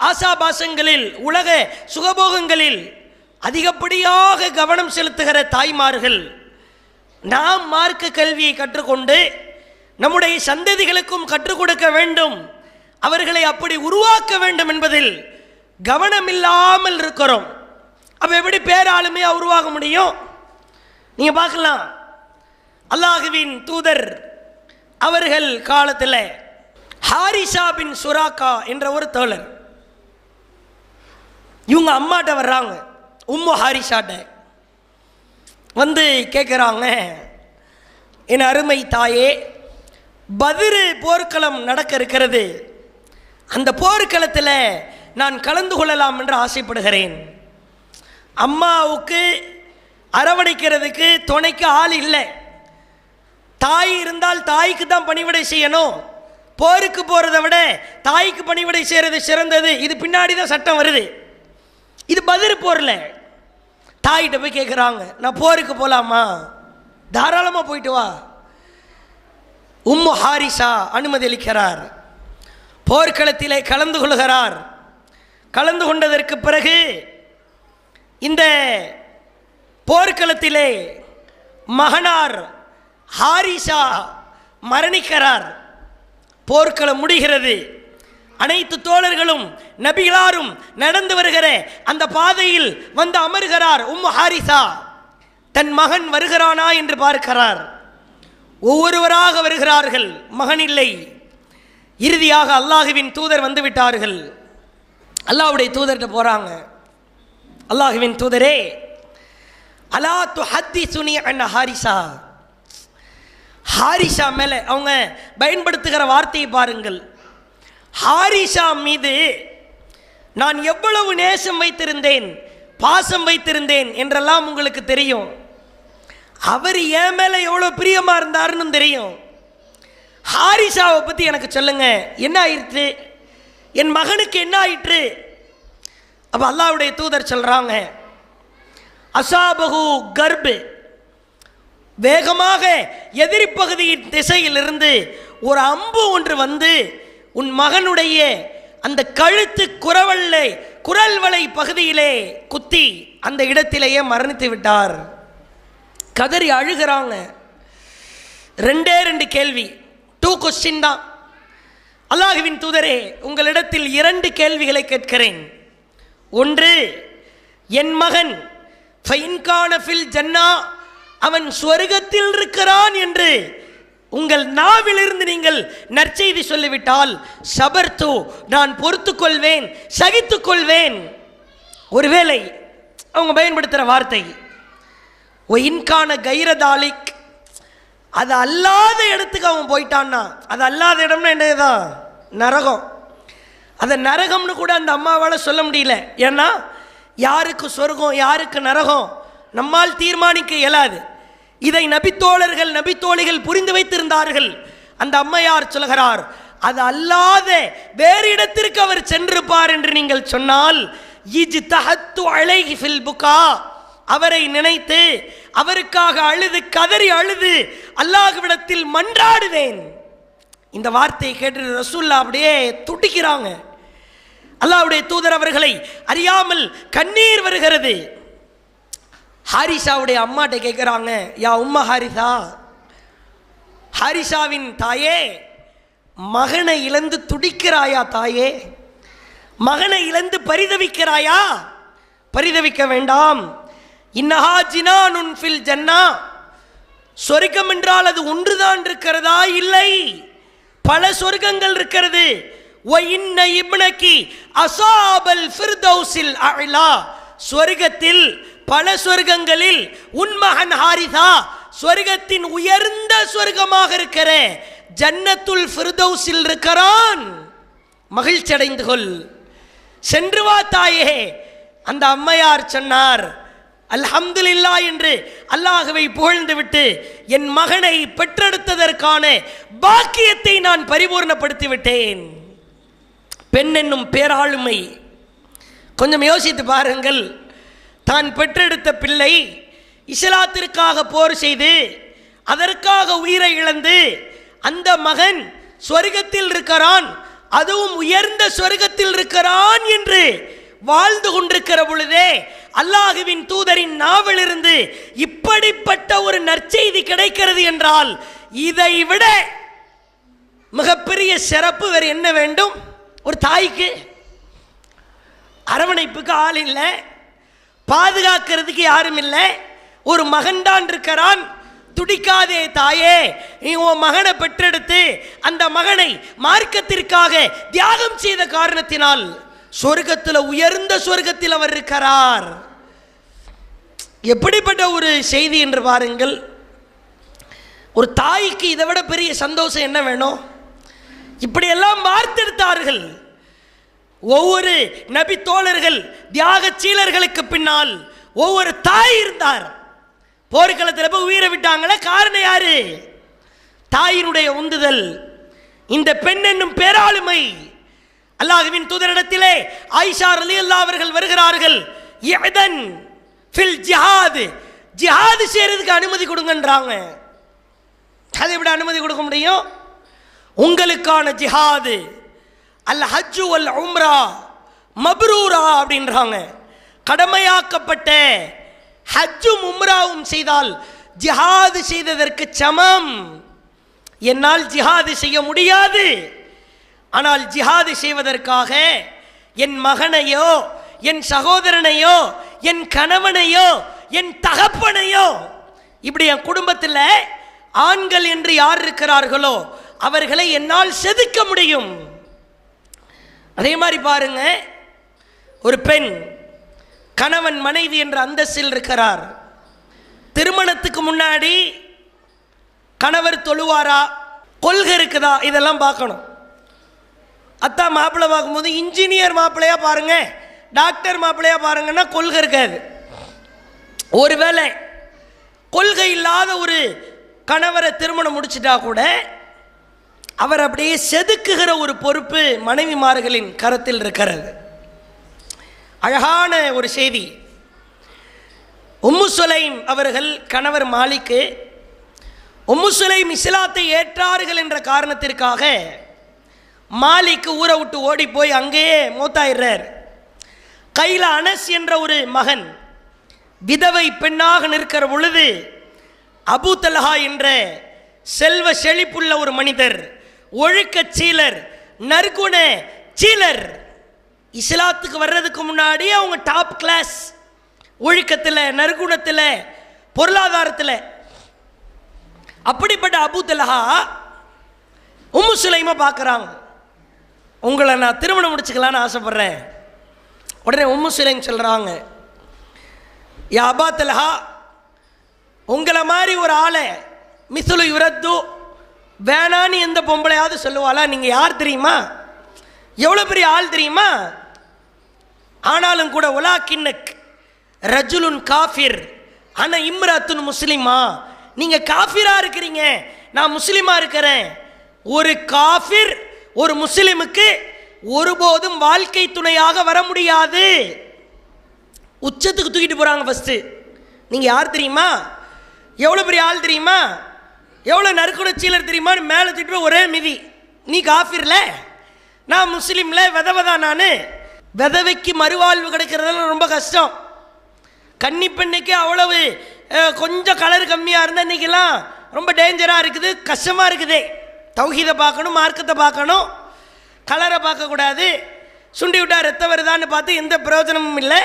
ஆசாபாசங்களில், உலக சுகபோகங்களில் அதிகப்படியாக கவனம் செலுத்துகிற தாய்மார்கள், நாம் மார்க்க கல்வியை கற்றுக்கொண்டு நம்முடைய சந்ததிகளுக்கும் கற்றுக் கொடுக்க வேண்டும், அவர்களை அப்படி உருவாக்க வேண்டும் என்பதில் கவனம் இல்லாமல் இருக்கிறோம். அப்ப எப்படி பேராளுமையா உருவாக முடியும்? நீங்க பார்க்கலாம், அல்லாஹ்வின் தூதர் அவர்கள் காலத்தில் ஹாரிசா பின் சுராக்கா என்ற ஒரு தோழர், இவங்க அம்மாட்ட வர்றாங்க, உம்மு ஹாரிசாட்ட வந்து கேட்குறாங்க, என் அருமை தாயே, பத்ர் போர்க்களம் நடக்க இருக்கிறது, அந்த போர்க்களத்தில் நான் கலந்து கொள்ளலாம் என்று ஆசைப்படுகிறேன். அம்மாவுக்கு அரவணைக்கிறதுக்கு துணைக்கு ஆள் இல்லை. தாய் இருந்தால் தாய்க்கு தான் பணிவிடை செய்யணும். போருக்கு போகிறத விட தாய்க்கு பணிவிடை செய்கிறது சிறந்தது. இது பின்னாடி தான் சட்டம் வருது. இது பத்ர் போரில் தாயிட்ட போய் கேட்குறாங்க, நான் போருக்கு போகலாமா? தாராளமாக போயிட்டு வா. உம்மு ஹாரிசா அனுமதி அளிக்கிறார். போர்க்களத்திலே கலந்து கொள்கிறார். கலந்து கொண்டதற்கு பிறகு இந்த போர்க்களத்திலே மகனார் ஹாரிசா மரணிக்கிறார். போர்க்களம் முடிகிறது. அனைத்து தோழர்களும் நபிகளாரும் நடந்து வருகிற அந்த பாதையில் வந்து அமர்கிறார். ஹாரிசா தன் மகன் வருகிறானா என்று பார்க்கிறார். ஒவ்வொருவராக வருகிறார்கள், மகன் இல்லை. இறுதியாக அல்லாஹுவின் தூதர் வந்து விட்டார்கள். அல்லாஹ்வுடைய தூதர்கிட்ட போறாங்க. அல்லாஹுவின் தூதரே, அலா துஹத்திசுனி அன் ஹாரிசா. ஹாரிசா மேல அவங்க பயன்படுத்துகிற வார்த்தையை பாருங்கள். ஹாரிசா மீது நான் எவ்வளவு நேசம் வைத்திருந்தேன், பாசம் வைத்திருந்தேன் என்றெல்லாம் உங்களுக்கு தெரியும். அவர் என் மேல எவ்வளவு பிரியமா இருந்தாருன்னு தெரியும். ஹாரிசாவை பத்தி எனக்கு சொல்லுங்க, என்ன ஆயிற்று, என் மகனுக்கு என்ன ஆயிற்று? அப்ப அல்லாஹ்வுடைய தூதர் சொல்றாங்க, அசாபகு கர்பு, வேகமாக எதிரி பகுதியின் திசையிலிருந்து ஒரு அம்பு ஒன்று வந்து உன் மகனுடைய அந்த கழுத்து குரல் வளை பகுதியிலே குத்தி அந்த இடத்திலேயே மரணித்து விட்டார். கதறி அழுகிறாங்க. 2 கேள்வி, 2 கொஸ்டின் தான். அல்லாஹ்வின் தூதரே, உங்களிடத்தில் 2 கேள்விகளை கேட்கிறேன். ஒன்று, என் மகன் ஃபைன்கான ஃபில் ஜன்னா, அவன் சொர்க்கத்தில் இருக்கிறான் என்று உங்கள் நாவிலிருந்து நீங்கள் நற்செய்தி சொல்லிவிட்டால் சபர்து, நான் பொறுத்துக் கொள்வேன், சகித்துக் கொள்வேன். ஒருவேளை அவங்க பயன்படுத்துகிற வார்த்தை ஒயின்கான கைரதாலிக், அது அல்லாத இடத்துக்கு அவன் போயிட்டான்னா, அது அல்லாத இடம்னா என்னதுதான், நரகம். அதை நரகம்னு கூட அந்த அம்மாவால் சொல்ல முடியல. ஏன்னா யாருக்கு சொர்க்கம் யாருக்கு நரகம் நம்மால் தீர்மானிக்க இயலாது. இதை நபித்தோழிகள் புரிந்து வைத்திருந்தார்கள். அந்த அம்மையார் சொல்கிறார், அது அல்லாத வேறு இடத்திற்கு அவர் சென்றிருப்பார் என்று நீங்கள் சொன்னால், அவரை நினைத்து அவருக்காக அழுது கதறி அழுது அல்லாஹ்விடத்தில் மன்றாடுவேன். இந்த வார்த்தையை கேட்டு ரசூலுல்லாஹ் அப்படியே துடிக்கிறாங்க. அல்லாஹ்வுடைய தூதர் அவர்களை அறியாமல் கண்ணீர் வருகிறது. ஹாரிசாவுடைய அம்மாட்ட கேட்குறாங்க, யா உம்மா ஹாரிசா, ஹாரிசாவின் தாயே, மகனை இழந்து துடிக்கிறாயா தாயே? மகனை இழந்து பரிதவிக்கிறாயா? பரிதவிக்க வேண்டாம். இன்னஹா ஜினானுன் ஃபில் ஜன்னா, சொர்க்கம் என்றால் அது ஒன்றுதான் இருக்கிறதா? இல்லை, பல சொர்க்கங்கள் இருக்கிறது. வ இன்ன இப்னகி அஸாபல் ஃபிர்தௌஸில் அலா, சொர்க்கத்தில் பல சொர்க்கங்களில் உன் மகன் ஹாரிசா சொர்க்கத்தின் உயர்ந்த சொர்க்கமாக இருக்கிற ஜன்னத்துல் ஃபிர்தௌஸில் இருக்கிறான். மகிழ்ச்சி அடைந்து கொள், சென்று வா தாயே. அந்த அம்மையார் சொன்னார், அல்ஹம்துலில்லாஹ் என்று அல்லாஹ்வை புகழ்ந்து விட்டு என் மகனை பெற்றெடுத்ததற்கான பாக்கியத்தை நான் பரிபூர்ணப்படுத்தி விட்டேன். பெண் என்னும் பேராளுமை, கொஞ்சம் யோசித்து பாருங்கள். தான் பெற்றெடுத்த பிள்ளை இஸ்லாத்திற்காக போர் செய்து அதற்காக உயிரை இழந்து அந்த மகன் சொர்க்கத்தில் இருக்கிறான், அதுவும் உயர்ந்த சொர்க்கத்தில் இருக்கிறான் என்று வாழ்ந்து கொண்டிருக்கிற பொழுதே அல்லாஹுவின் தூதரின் நாவிலிருந்து இப்படிப்பட்ட ஒரு நற்செய்தி கிடைக்கிறது என்றால் இதை விட மிகப்பெரிய சிறப்பு வேறு என்ன வேண்டும்? ஒரு தாய்க்கு அரவணைப்புக்கு ஆள் இல்லை, பாதுகாக்கிறதுக்கு யாரும் இல்லை, ஒரு மகன்தான் இருக்கிறான். துடிக்காதே தாயே, நீ உன் மகனை பெற்றெடுத்து அந்த மகனை மார்க்கத்திற்காக தியாகம் செய்த காரணத்தினால் சொர்க்கத்தில் உயர்ந்த சொர்க்கத்தில் அவர் இருக்கிறார். எப்படிப்பட்ட ஒரு செய்தி என்று பாருங்கள். ஒரு தாய்க்கு இதை விட பெரிய சந்தோஷம் என்ன வேணும்? இப்படியெல்லாம் வார்த்தெடுத்தார்கள். ஒவ்வொரு நபி தோழர்கள் தியாக சீலர்களுக்கு பின்னால் ஒவ்வொரு தாய் இருந்தார். போர்க்களத்தில் போய் உயிரை விட்டாங்களே, காரணம் யாரு? தாயினுடைய உந்துதல். இந்த பெண் என்னும் பேராளுமை. அல்லாஹ்வின் தூதரிடத்திலே ஆயிஷா ரலியல்லாஹு அவர்கள் வருகிறார்கள். யஅதன் ஃபில் ஜிஹாத், ஜிஹாத் செய்யறதுக்கு அனுமதி கொடுங்கன்றாங்க. அதை விட அனுமதி கொடுக்க முடியும்? உங்களுக்கான ஜிஹாது அல் ஹஜ்ஜு வல் உம்ரா மப்ரூரா அப்படின்றாங்க. கடமையாக்கப்பட்ட ஹஜ்ஜும் உம்ராவும் செய்தால் ஜிஹாது செய்ததற்கு சமம். என்னால் ஜிஹாது செய்ய முடியாது, ஆனால் ஜிஹாது செய்வதற்காக என் மகனையோ, என் சகோதரனையோ, என் கணவனையோ, என் தகப்பனையோ, இப்படி என் குடும்பத்தில் ஆண்கள் என்று யார் இருக்கிறார்களோ அவர்களை என்னால் செதுக்க முடியும். அதே மாதிரி பாருங்க, ஒரு பெண் கணவன் மனைவி என்ற அந்தஸ்தில் இருக்கிறார். திருமணத்துக்கு முன்னாடி கணவர் தொழுவாரா, கொள்கை இருக்குதா, இதெல்லாம் பார்க்கணும். அத்தா மாப்பிள்ளை பார்க்கும்போது இன்ஜினியர் மாப்பிள்ளையா பாருங்க, டாக்டர் மாப்பிள்ளையா பாருங்கன்னா கொள்கை இருக்காது. ஒருவேளை கொள்கை இல்லாத ஒரு கணவரை திருமணம் முடிச்சிட்டா கூட அவர் அப்படியே செதுக்குகிற ஒரு பொறுப்பு மனைவிமார்களின் கரத்தில் இருக்கிறது. அழகான ஒரு செய்தி. உம்மு சுலைம் அவர்கள் கணவர் மாலிக்கு, உம்மு சுலைம் இஸ்லாத்தை ஏற்றார்கள் என்ற காரணத்திற்காக மாலிக்கு ஊரை விட்டு ஓடி போய் அங்கேயே மூத்தாயிடுறார். கையில் அனஸ் என்ற ஒரு மகன் விதவை பெண்ணாக நிற்கிற பொழுது அபூ தல்ஹா என்ற செல்வ செழிப்புள்ள ஒரு மனிதர், ஒழுக்க சீலர், நற்குண சீலர், இஸ்லாத்துக்கு வர்றதுக்கு முன்னாடி அவங்க டாப் கிளாஸ், ஒழுக்கத்தில், நற்குணத்தில், பொருளாதாரத்தில். அப்படிப்பட்ட அபூ தல்ஹா உம்மு சுலைமை பார்க்குறாங்க. உங்களை நான் திருமணம் முடிச்சுக்கலான்னு ஆசைப்பட்றேன். உடனே உம்மு சுலைம் சொல்கிறாங்க, யா அபா தல்ஹா, உங்களை மாதிரி ஒரு ஆளை மிசுலு யுரத்து வேணான்னு எந்த பொம்பளையாவது சொல்லுவாளா? நீங்கள் யார் தெரியுமா? எவ்வளோ பெரிய ஆள் தெரியுமா? ஆனாலும் கூட உலாக்கின்னக் ரஜுலுன் காஃபிர் அன இம்ரத்துன் முஸ்லிமா, நீங்கள் காஃபிராக இருக்கிறீங்க, நான் முஸ்லிமாக இருக்கிறேன். ஒரு காஃபிர் ஒரு முஸ்லிமுக்கு ஒருபோதும் வாழ்க்கை துணையாக வர முடியாது. உச்சத்துக்கு தூக்கிட்டு போகிறாங்க. ஃபஸ்ட்டு நீங்கள் யார் தெரியுமா? எவ்வளோ பெரிய ஆள் தெரியுமா? எவ்வளோ நறுக்குணச்சீலர் தெரியுமான்னு மேலே தூக்கிட்டு ஒரே மிதி. நீ காஃபிர்ல, நான் முஸ்லீம்ல, விதவைதான். நான் விதவைக்கு மறுவாழ்வு கிடைக்கிறதெல்லாம் ரொம்ப கஷ்டம். கன்னி பெண்ணுக்கு அவ்வளவு கொஞ்சம் கலர் கம்மியாக இருந்தால் இன்றைக்கெல்லாம் ரொம்ப டேஞ்சராக இருக்குது, கஷ்டமாக இருக்குது. தௌஹீதை பார்க்கணும், மார்க்கத்தை பார்க்கணும், கலரை பார்க்கக்கூடாது. சுண்டி விட்டா ரத்தம் வருதான்னு பார்த்து எந்த பிரயோஜனமும் இல்லை.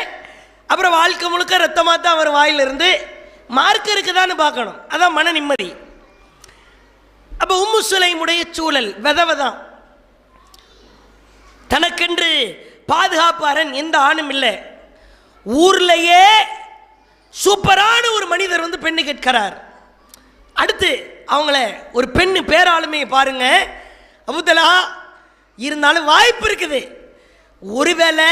அப்புறம் வாழ்க்கை முழுக்க ரத்தமாக தான் அவர் வாயிலிருந்து, மார்க்கம் இருக்குதான்னு பார்க்கணும், அதான் மன நிம்மதி. அப்போ உம்மு சுலைமுடைய சூழல் விதவை தான். தனக்கென்று பாதுகாப்பு அரண் எந்த ஆணும் இல்லை. ஊர்லேயே சூப்பரான ஒரு மனிதர் வந்து பெண்ணு கேட்கிறார். அடுத்து அவங்கள ஒரு பெண்ணு பேராளுமையை பாருங்க. அபூ தல்ஹா இருந்தாலும் வாய்ப்பு இருக்குது. ஒருவேளை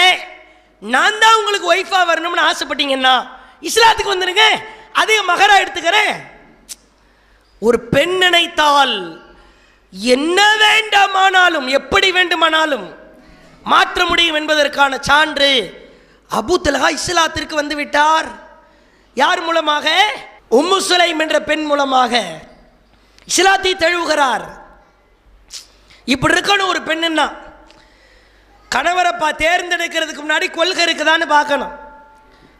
நான் தான் உங்களுக்கு ஒய்ஃபாக வரணும்னு ஆசைப்பட்டீங்கன்னா இஸ்லாத்துக்கு வந்துடுங்க, அதே மகரா எடுத்துக்கிறேன். ஒரு பெண் நினைத்தால் என்ன வேண்டாமானாலும், எப்படி வேண்டுமானாலும் மாற்ற முடியும் என்பதற்கான சான்று அபூ தல்ஹா இஸ்லாத்திற்கு வந்து விட்டார். யார் மூலமாக? உம்மு சுலைம் என்ற பெண் மூலமாக இஸ்லாத்தை தழுவுகிறார். இப்படி இருக்கணும் ஒரு பெண்ணுன்னா. கணவரை தேர்ந்தெடுக்கிறதுக்கு முன்னாடி கொள்கை இருக்குதான்னு பார்க்கணும்.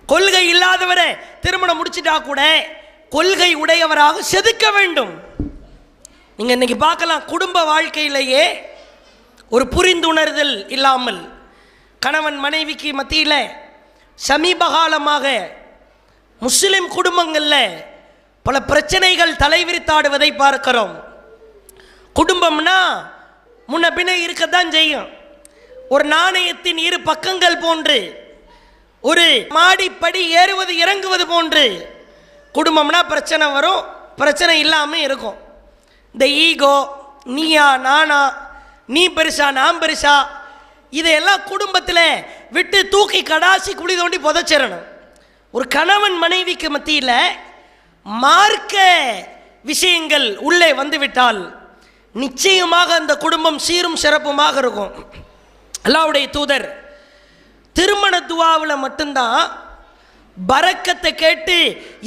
கொள்கை இல்லாதவரை திருமணம் முடிச்சுட்டா கூட கொள்கை உடையவராக செதுக்க வேண்டும். நீங்கள் இன்னைக்கு பார்க்கலாம், குடும்ப வாழ்க்கையிலேயே ஒரு புரிந்துணர்தல் இல்லாமல் கணவன் மனைவிக்கு மத்தியில் சமீப காலமாக முஸ்லிம் குடும்பங்களில் பல பிரச்சனைகள் தலைவிரித்தாடுவதை பார்க்கிறோம். குடும்பம்னா முன்ன பின்ன இருக்கத்தான் செய்யும். ஒரு நாணயத்தின் இரு பக்கங்கள் போன்று, ஒரு மாடிப்படி ஏறுவது இறங்குவது போன்று குடும்பம்னா பிரச்சனை வரும், பிரச்சனை இல்லாமல் இருக்கும். இந்த ஈகோ, நீயா நானா, நீ பெருசா நான் பெருசா, இதையெல்லாம் குடும்பத்தில் விட்டு தூக்கி கடாசி குழி தோண்டி புதைச்சிடணும். ஒரு கணவன் மனைவிக்கு மத்தியில் மார்க்க விஷயங்கள் உள்ளே வந்துவிட்டால் நிச்சயமாக அந்த குடும்பம் சீரும் சிறப்புமாக இருக்கும். அல்லாஹ்வுடைய தூதர் திருமண துஆவில் மட்டும்தான் பரக்கத்தை கேட்டு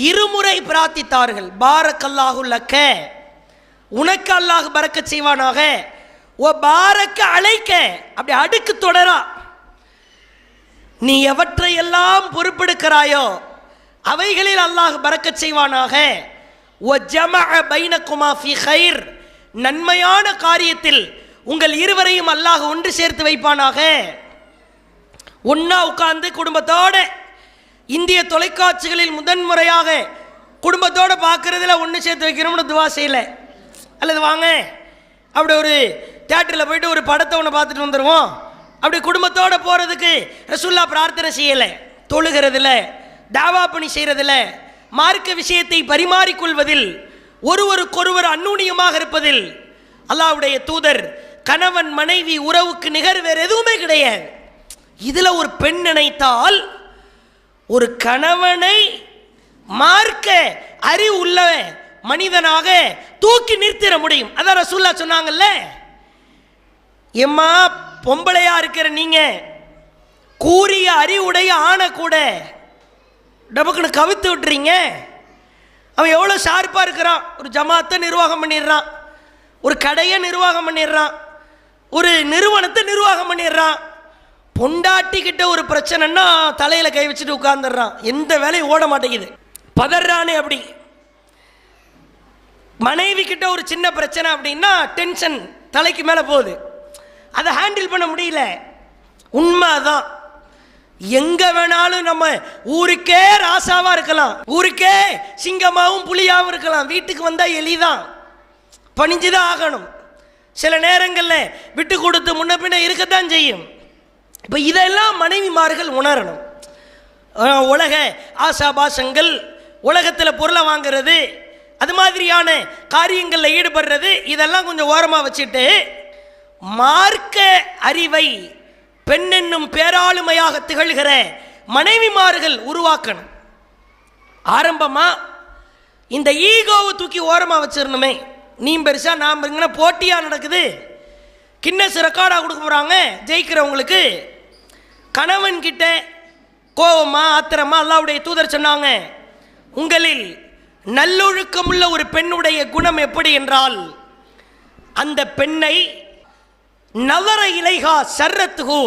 இருமுறை பிரார்த்தித்தார்கள். பாரக்கல்லாஹு லக்க, உனக்கு அல்லாஹ் பரக்கத் செய்வானாக, ஓ பாரக்க அழைக்க, அப்படி அடுக்கு தொடரா. நீ எவற்றையெல்லாம் பொறுப்பெடுக்கிறாயோ அவைகளில் அல்லாஹ் பரக்கத் செய்வானாக. ஓ ஜமஅ பைனகுமா ஃபீ கைர், நன்மையான காரியத்தில் உங்கள் இருவரையும் அல்லாஹ் ஒன்று சேர்த்து வைப்பானாக. ஒன்னா உட்கார்ந்து குடும்பத்தோட இந்திய தொலைக்காட்சிகளில் முதன்முறையாக குடும்பத்தோட பார்க்கறதுல ஒன்று சேர்த்து வைக்கணும்னு துவா செய்யல. அல்லது வாங்க அப்படி ஒரு தியேட்டரில் போயிட்டு ஒரு படத்தை ஒன்று பார்த்துட்டு வந்துடுவோம், அப்படி குடும்பத்தோடு போகிறதுக்கு ரசூல்லா பிரார்த்தனை செய்யலை. தொழுகிறதுல, தாவா பணி செய்கிறதில், மார்க்க விஷயத்தை பரிமாறிக்கொள்வதில், ஒருவருக்கொருவர் அந்நுண்ணியமாக இருப்பதில் அல்லாஹ்வுடைய தூதர் கணவன் மனைவி உறவுக்கு நிகர் வேறு எதுவுமே கிடையாது. இதில் ஒரு பெண் நினைத்தால் ஒரு கணவனை மார்க்க அறிவு உள்ள மனிதனாக தூக்கி நிறுத்திட முடியும். அதான் ரசூல்லா சொன்னாங்கல்ல, எம்மா பொம்பளையா இருக்கிற நீங்க கூறிய அறிவுடைய ஆணை கூட டபக்குன்னு கவித்து விட்டுறீங்க. அவன் எவ்வளோ ஷார்ப்பாக இருக்கிறான். ஒரு ஜமாத்தை நிர்வாகம் பண்ணிடுறான், ஒரு கடையை நிர்வாகம் பண்ணிடுறான், ஒரு நிறுவனத்தை நிர்வாகம் பண்ணிடுறான். பொண்டாட்டி கிட்ட ஒரு பிரச்சனைன்னா தலையில் கை வச்சுட்டு உட்கார்ந்துடுறான், எந்த வேலையும் ஓட மாட்டேங்குது, பதறானே. அப்படி மனைவி கிட்ட ஒரு சின்ன பிரச்சனை அப்படின்னா டென்ஷன் தலைக்கு மேலே போகுது, அதை ஹேண்டில் பண்ண முடியல. உண்மைதான். எங்க வேணாலும் நம்ம ஊருக்கே ராசாவா இருக்கலாம், ஊருக்கே சிங்கமாவும் புலியாவும் இருக்கலாம், வீட்டுக்கு வந்தா எலிதான், பணிஞ்சுதான் ஆகணும். சில நேரங்களில் விட்டு கொடுத்து முன்ன பின்ன இருக்கத்தான் செய்யும். இப்போ இதெல்லாம் மனைவிமார்கள் உணரணும். உலக ஆசாபாசங்கள், உலகத்தில் பொருளை வாங்கிறது, அது மாதிரியான காரியங்களில் ஈடுபடுறது, இதெல்லாம் கொஞ்சம் ஓரமாக வச்சுட்டு மார்க்க அறிவை பெண் என்னும் பேராளுமையாக திகழ்கிற மனைவிமார்கள் உருவாக்கணும். ஆரம்பமா இந்த ஈகோவை தூக்கி ஓரமாக வச்சிடணுமே. நீ பெருசா நான் பெருங்கன்னா போட்டியாக நடக்குது, கின்னஸ் ரெக்கார்டாக கொடுக்க போகிறாங்க ஜெயிக்கிறவங்களுக்கு. கணவன் கிட்ட கோபமா ஆத்திரமா அல்லாஹ்வுடைய தூதர் சொன்னாங்க, உங்களில் நல்லொழுக்கமுள்ள ஒரு பெண்ணுடைய குணம் எப்படி என்றால், அந்த பெண்ணை நவர இலைகா சர்ரத்துகு,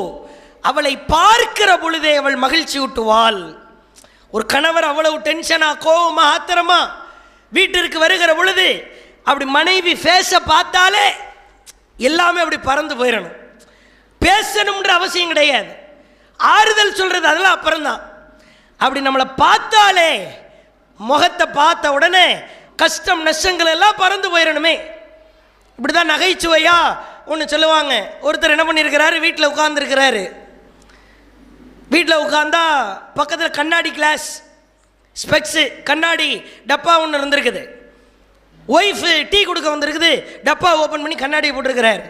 அவளை பார்க்கிற பொழுதே அவள் மகிழ்ச்சி ஊட்டுவாள். ஒரு கணவர் அவ்வளவு டென்ஷனா கோவமா ஆத்திரமா வீட்டிற்கு வருகிற பொழுது அப்படி மனைவி ஃபேஸ பார்த்தாலே எல்லாமே அப்படி பறந்து போயிடணும். பேசணும்ன்ற அவசியம் கிடையாது, ஆறுதல் சொல்றது அதெல்லாம் அப்புறம்தான். அப்படி நம்மளை பார்த்தாலே, முகத்தை பார்த்த உடனே கஷ்டம் நஷ்டங்கள் எல்லாம் பறந்து போயிடணுமே. இப்படிதான் நகைச்சுவையா ஒன்று சொல்லுவாங்க. ஒருத்தர் என்ன பண்ணியிருக்கிறாரு, வீட்டில் உட்கார்ந்துருக்கிறாரு. வீட்டில் உட்கார்ந்தா பக்கத்தில் கண்ணாடி கிளாஸ், ஸ்பெக்ஸு, கண்ணாடி டப்பா ஒன்று இருந்திருக்குது. ஒய்ஃபு டீ கொடுக்க வந்திருக்குது, டப்பா ஓப்பன் பண்ணி கண்ணாடியை போட்டிருக்கிறாரு.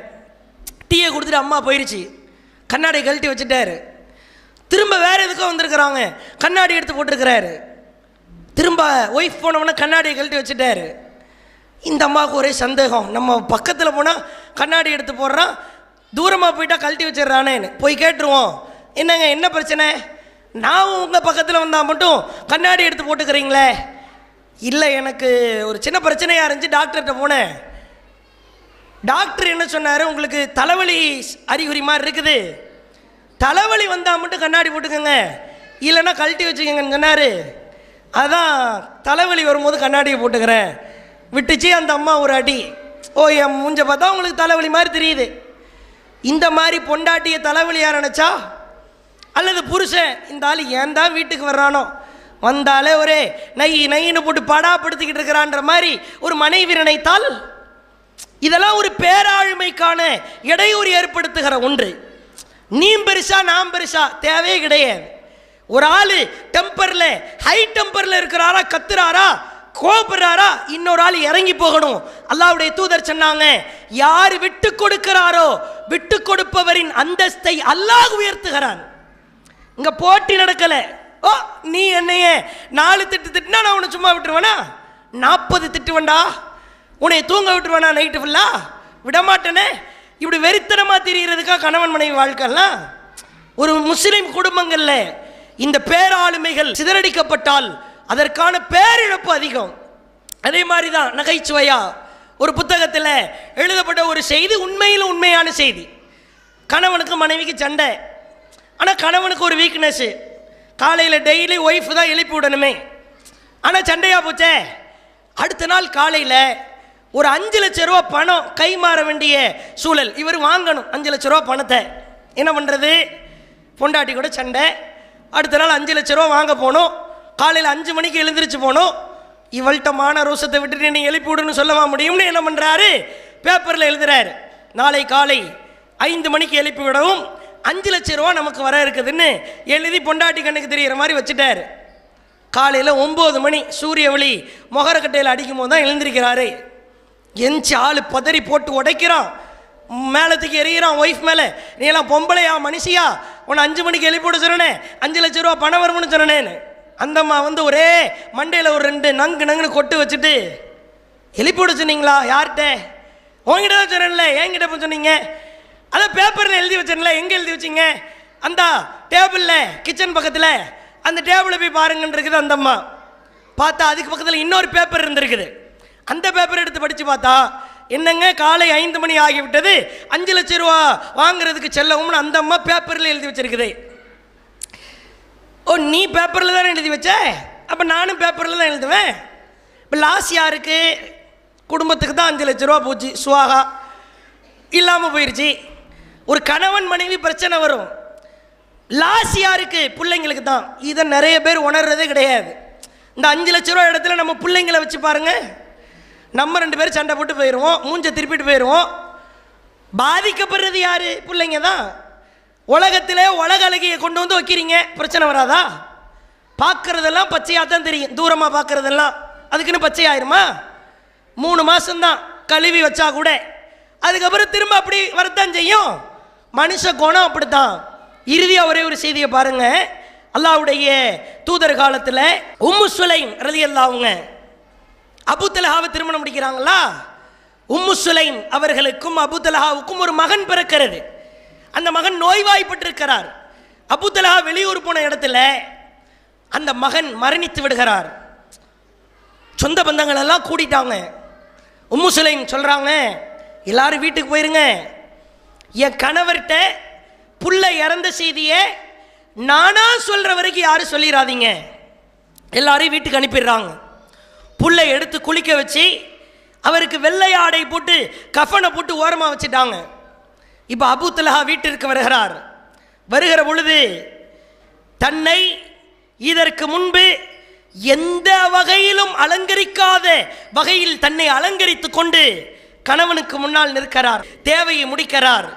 டீயை கொடுத்துட்டு அம்மா போயிடுச்சு, கண்ணாடியை கழட்டி வச்சுட்டாரு. திரும்ப வேற எதுக்கும் வந்திருக்கிறாங்க, கண்ணாடி எடுத்து போட்டிருக்கிறாரு. திரும்ப ஒய்ஃப் போனவொன்னே கண்ணாடியை கழட்டி வச்சுட்டாரு. இந்த அம்மாவுக்கு ஒரே சந்தேகம், நம்ம பக்கத்தில் போனால் கண்ணாடி எடுத்து போடுறான், தூரமாக போயிட்டா கழட்டி வச்சிடறானேன்னு. போய் கேட்டுருவோம், என்னங்க என்ன பிரச்சனை, நான் உங்கள் பக்கத்தில் வந்தால் மட்டும் கண்ணாடி எடுத்து போட்டுக்கிறீங்களே. இல்லை, எனக்கு ஒரு சின்ன பிரச்சனையாக இருந்துச்சு, டாக்டர்கிட்ட போனேன். டாக்டர் என்ன சொன்னார், உங்களுக்கு தலைவலி அறிகுறி மாதிரி இருக்குது, தலைவலி வந்தால் மட்டும் கண்ணாடி போட்டுக்கோங்க, இல்லைன்னா கழட்டி வச்சுக்கோங்கன்னு சொன்னார். அதான் தலைவலி வரும்போது கண்ணாடியை போட்டுக்கிறேன் விட்டுச்சு. அந்த அம்மா ஒரு அடி. ஓ, என் மூஞ்ச பார்த்தா உங்களுக்கு தலைவலி மாதிரி தெரியுது. இந்த மாதிரி பொண்டாட்டிய தலைவலியாக நினச்சா, அல்லது புருஷன் இந்த ஆள் ஏன் தான் வீட்டுக்கு வர்றானோ, வந்தாலே ஒரே நையின்னு போட்டு படாப்படுத்திக்கிட்டு இருக்கிறான்ற மாதிரி ஒரு மனைவி நினைத்தால், இதெல்லாம் ஒரு பேராளுமைக்கான இடையூறு ஏற்படுத்துகிற ஒன்று. நீ பெருசா நான் பெருசா தேவையே கிடையாது. ஒரு ஆள் டெம்பரில் ஹை டெம்பரில் இருக்கிறாரா, கத்துறாரா, கோபப்படுறாரா, இன்னொரு ஆள் இறங்கி போகணும். அல்லாஹ்வுடைய தூதர் சொன்னாங்க, யார் விட்டு கொடுக்கிறாரோ விட்டு கொடுப்பவரின் அந்தஸ்தை அல்லாஹ் உயர்த்துகிறான். இங்க போட்டி நடக்கல. ஓ, நீ என்னைய 4 திட்டு திட்டுனா நான் உன்னை சும்மா விட்டுருவேனா, 40 திட்டுவேண்டா, உன்னை தூங்க விட்டுருவேனா நைட்டு ஃபுல்லா, விடமாட்டேனே. இப்படி வெறித்தனமா தெரிகிறதுக்கா கணவன் மனைவி வாழ்க்கைலாம்? ஒரு முஸ்லிம் குடும்பங்கள்ல இந்த பேராளுமைகள் சிதறடிக்கப்பட்டால் அதற்கான பேரிழப்பு அதிகம். அதே மாதிரி தான் நகைச்சுவையா ஒரு புத்தகத்தில் எழுதப்பட்ட ஒரு செய்தி, உண்மையில் உண்மையான செய்தி. கணவனுக்கு மனைவிக்கு சண்டை. ஆனால் கணவனுக்கு ஒரு வீக்னஸ்ஸு, காலையில் டெய்லி ஒய்ஃப் தான் எழுப்பி விடணுமே. ஆனால் சண்டையாக போச்சே, அடுத்த நாள் காலையில் ஒரு 5 லட்சம் ரூபா பணம் கை மாற வேண்டிய சூழல். இவர் வாங்கணும் 5 லட்சம் ரூபா பணத்தை. என்ன பண்ணுறது? பொண்டாட்டி கூட சண்டை. அடுத்த நாள் 5 லட்சம் ரூபா வாங்க போகணும். காலையில் 5 மணிக்கு எழுந்திரிச்சு போகணும். இவள்கிட்ட மான ரோசத்தை விட்டுட்டு நீ எழுப்பி விடுன்னு சொல்லவா முடியும்னு என்ன பண்ணுறாரு? பேப்பரில் எழுதுறாரு, நாளை காலை 5 மணிக்கு எழுப்பி விடவும் 5 லட்சம் ரூபா நமக்கு வர இருக்குதுன்னு எழுதி பொண்டாட்டி கண்ணுக்கு தெரிகிற மாதிரி வச்சுட்டார். காலையில் 9 மணி சூரிய ஒளி மொகரக்கட்டையில் அடிக்கும் போது தான் எழுந்திருக்கிறாரு. எஞ்சி ஆள் பதறி போட்டு உடைக்கிறான், மேலத்துக்கு எறிகிறான் ஒய்ஃப் மேலே. நீ எல்லாம் பொம்பளையா மனுஷியா? உன்னை 5 மணிக்கு எழுப்பி விட சொன்னேன், 5 லட்சம் ரூபா பணம் வரும்னு சொன்னேன்னு. அந்தம்மா ஒரே மண்டையில் ஒரு 2 நங்குன்னு கொட்டு வச்சுட்டு, எழுப்பி விட சொன்னீங்களா? யார்கிட்ட? உங்ககிட்ட தான் சொன்னேன்ல, என்கிட்ட போய் சொன்னீங்க. அதான் பேப்பரில் எழுதி வச்சேன்ல, எங்கே எழுதி வச்சிங்க? அந்த டேபிளில், கிச்சன் பக்கத்தில் அந்த டேபிளை போய் பாருங்கன்னு இருக்குது. அந்த அம்மா பார்த்தா அதுக்கு பக்கத்தில் இன்னொரு பேப்பர் இருந்திருக்குது. அந்த பேப்பர் எடுத்து படித்து பார்த்தா என்னங்க, காலை 5 மணி ஆகிவிட்டது, 5 லட்சம் ரூபா வாங்குறதுக்கு செல்லவும்னு அந்த அம்மா பேப்பரில் எழுதி வச்சிருக்குது. ஓ, நீ பேப்பரில் தானே எழுதி வச்ச, அப்போ நானும் பேப்பரில் தான் எழுதுவேன். இப்போ லாஸ் யாருக்கு? குடும்பத்துக்கு தான் 5 லட்சம் ரூபா போச்சு, சுவாகா இல்லாமல் போயிடுச்சு. ஒரு கணவன் மனைவி பிரச்சனை வரும், லாஸ் யாருக்கு? பிள்ளைங்களுக்கு தான். இதை நிறைய பேர் உணர்றதே கிடையாது. இந்த 5 லட்ச ரூபா இடத்துல நம்ம பிள்ளைங்களை வச்சு பாருங்க, நம்ம 2 பேரும் சண்டை போட்டு போயிடுவோம், மூஞ்சை திருப்பிட்டு போயிடுவோம். பாதிக்கப்படுறது யாரு? பிள்ளைங்க தான். உலகத்திலே உலக அழகியை கொண்டு வந்து வைக்கிறீங்க, பிரச்சனை வராதா? பார்க்கறதெல்லாம் பச்சையாக தான் தெரியும், தூரமாக பார்க்கறதெல்லாம் அதுக்குன்னு பச்சையாயிருமா? 3 மாதம்தான் கழுவி வச்சா கூட, அதுக்கப்புறம் திரும்ப அப்படி வரத்தான் செய்யும். மனுஷ குணம் அப்படித்தான். இறுதியாக ஒரே ஒரு செய்தியை பாருங்க. அல்லாஹ்வுடைய தூதர் காலத்தில் உம்மு சுலைம் ரலியல்லாஹுங்க அபூ தல்ஹாவை திருமணம் முடிக்கிறாங்களா? உம்மு சுலைம் அவர்களுக்கும் அபூ தல்ஹாவுக்கும் ஒரு மகன் பிறக்கிறது. அந்த மகன் நோய்வாய்ப்பட்டிருக்கிறார். அபூ தல்ஹா வெளியூர் போன இடத்துல அந்த மகன் மரணித்து விடுகிறார். சொந்த பந்தங்கள் எல்லாம் கூட்டிட்டாங்க. உம்மு சுலைம் சொல்கிறாங்க, எல்லாரும் வீட்டுக்கு போயிருங்க, என் கணவர்கிட்ட புள்ள இறந்த செய்தியை நானா சொல்கிற வரைக்கும் யாரும் சொல்லிடாதீங்க. எல்லாரையும் வீட்டுக்கு அனுப்பிடுறாங்க. புள்ளை எடுத்து குளிக்க வச்சு அவருக்கு வெள்ளை ஆடை போட்டு கஃபனை போட்டு ஓரமாக வச்சுட்டாங்க. இப்போ அபூ தல்ஹா வீட்டிற்கு வருகிறார். வருகிற பொழுது தன்னை இதற்கு முன்பு எந்த வகையிலும் அலங்கரிக்காத வகையில் தன்னை அலங்கரித்து கொண்டு கணவனுக்கு முன்னால் நிற்கிறார். தேவையை முடிக்கிறார்.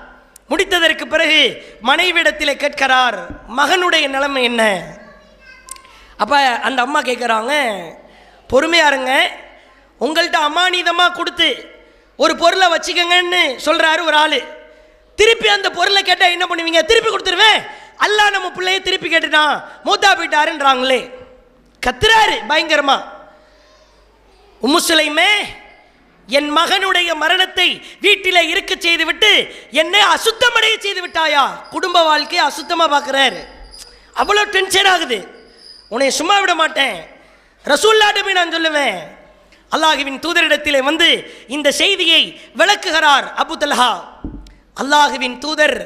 முடித்ததற்கு பிறகு மனைவிடத்தில் கேட்கிறார், மகனுடைய நிலைமை என்ன? அப்போ அந்த அம்மா கேட்குறாங்க, பொறுமையா இருங்க, உங்கள்கிட்ட அமானிதமாக கொடுத்து ஒரு பொருளை வச்சுக்கங்கன்னு சொல்கிறாரு ஒரு ஆள். திருப்பி அந்த பொருளை கேட்டால் என்ன பண்ணுவீங்க? திருப்பி கொடுத்துருவேன். அல்லாஹ் நம்ம பிள்ளைய திருப்பி கேட்டுட்டான், மூத்தா போயிட்டாருன்றாங்களே. கத்துறாரு பயங்கரமா. உம்மு சுலைமே, என் மகனுடைய மரணத்தை வீட்டிலே இருக்க செய்து விட்டு என்னை அசுத்தமடைய செய்து விட்டாயா? குடும்ப வாழ்க்கையை அசுத்தமாக பார்க்குறாரு. அவ்வளோ டென்ஷன் ஆகுது. உன்னை சும்மா விட மாட்டேன், ரசூலுல்லாஹ்விடமே நான் சொல்லுவேன். அல்லாஹ்வின் தூதரிடத்திலே வந்து இந்த செய்தியை விளக்குகிறார் அபூ தல்ஹா. அல்லாஹ்வின் தூதர்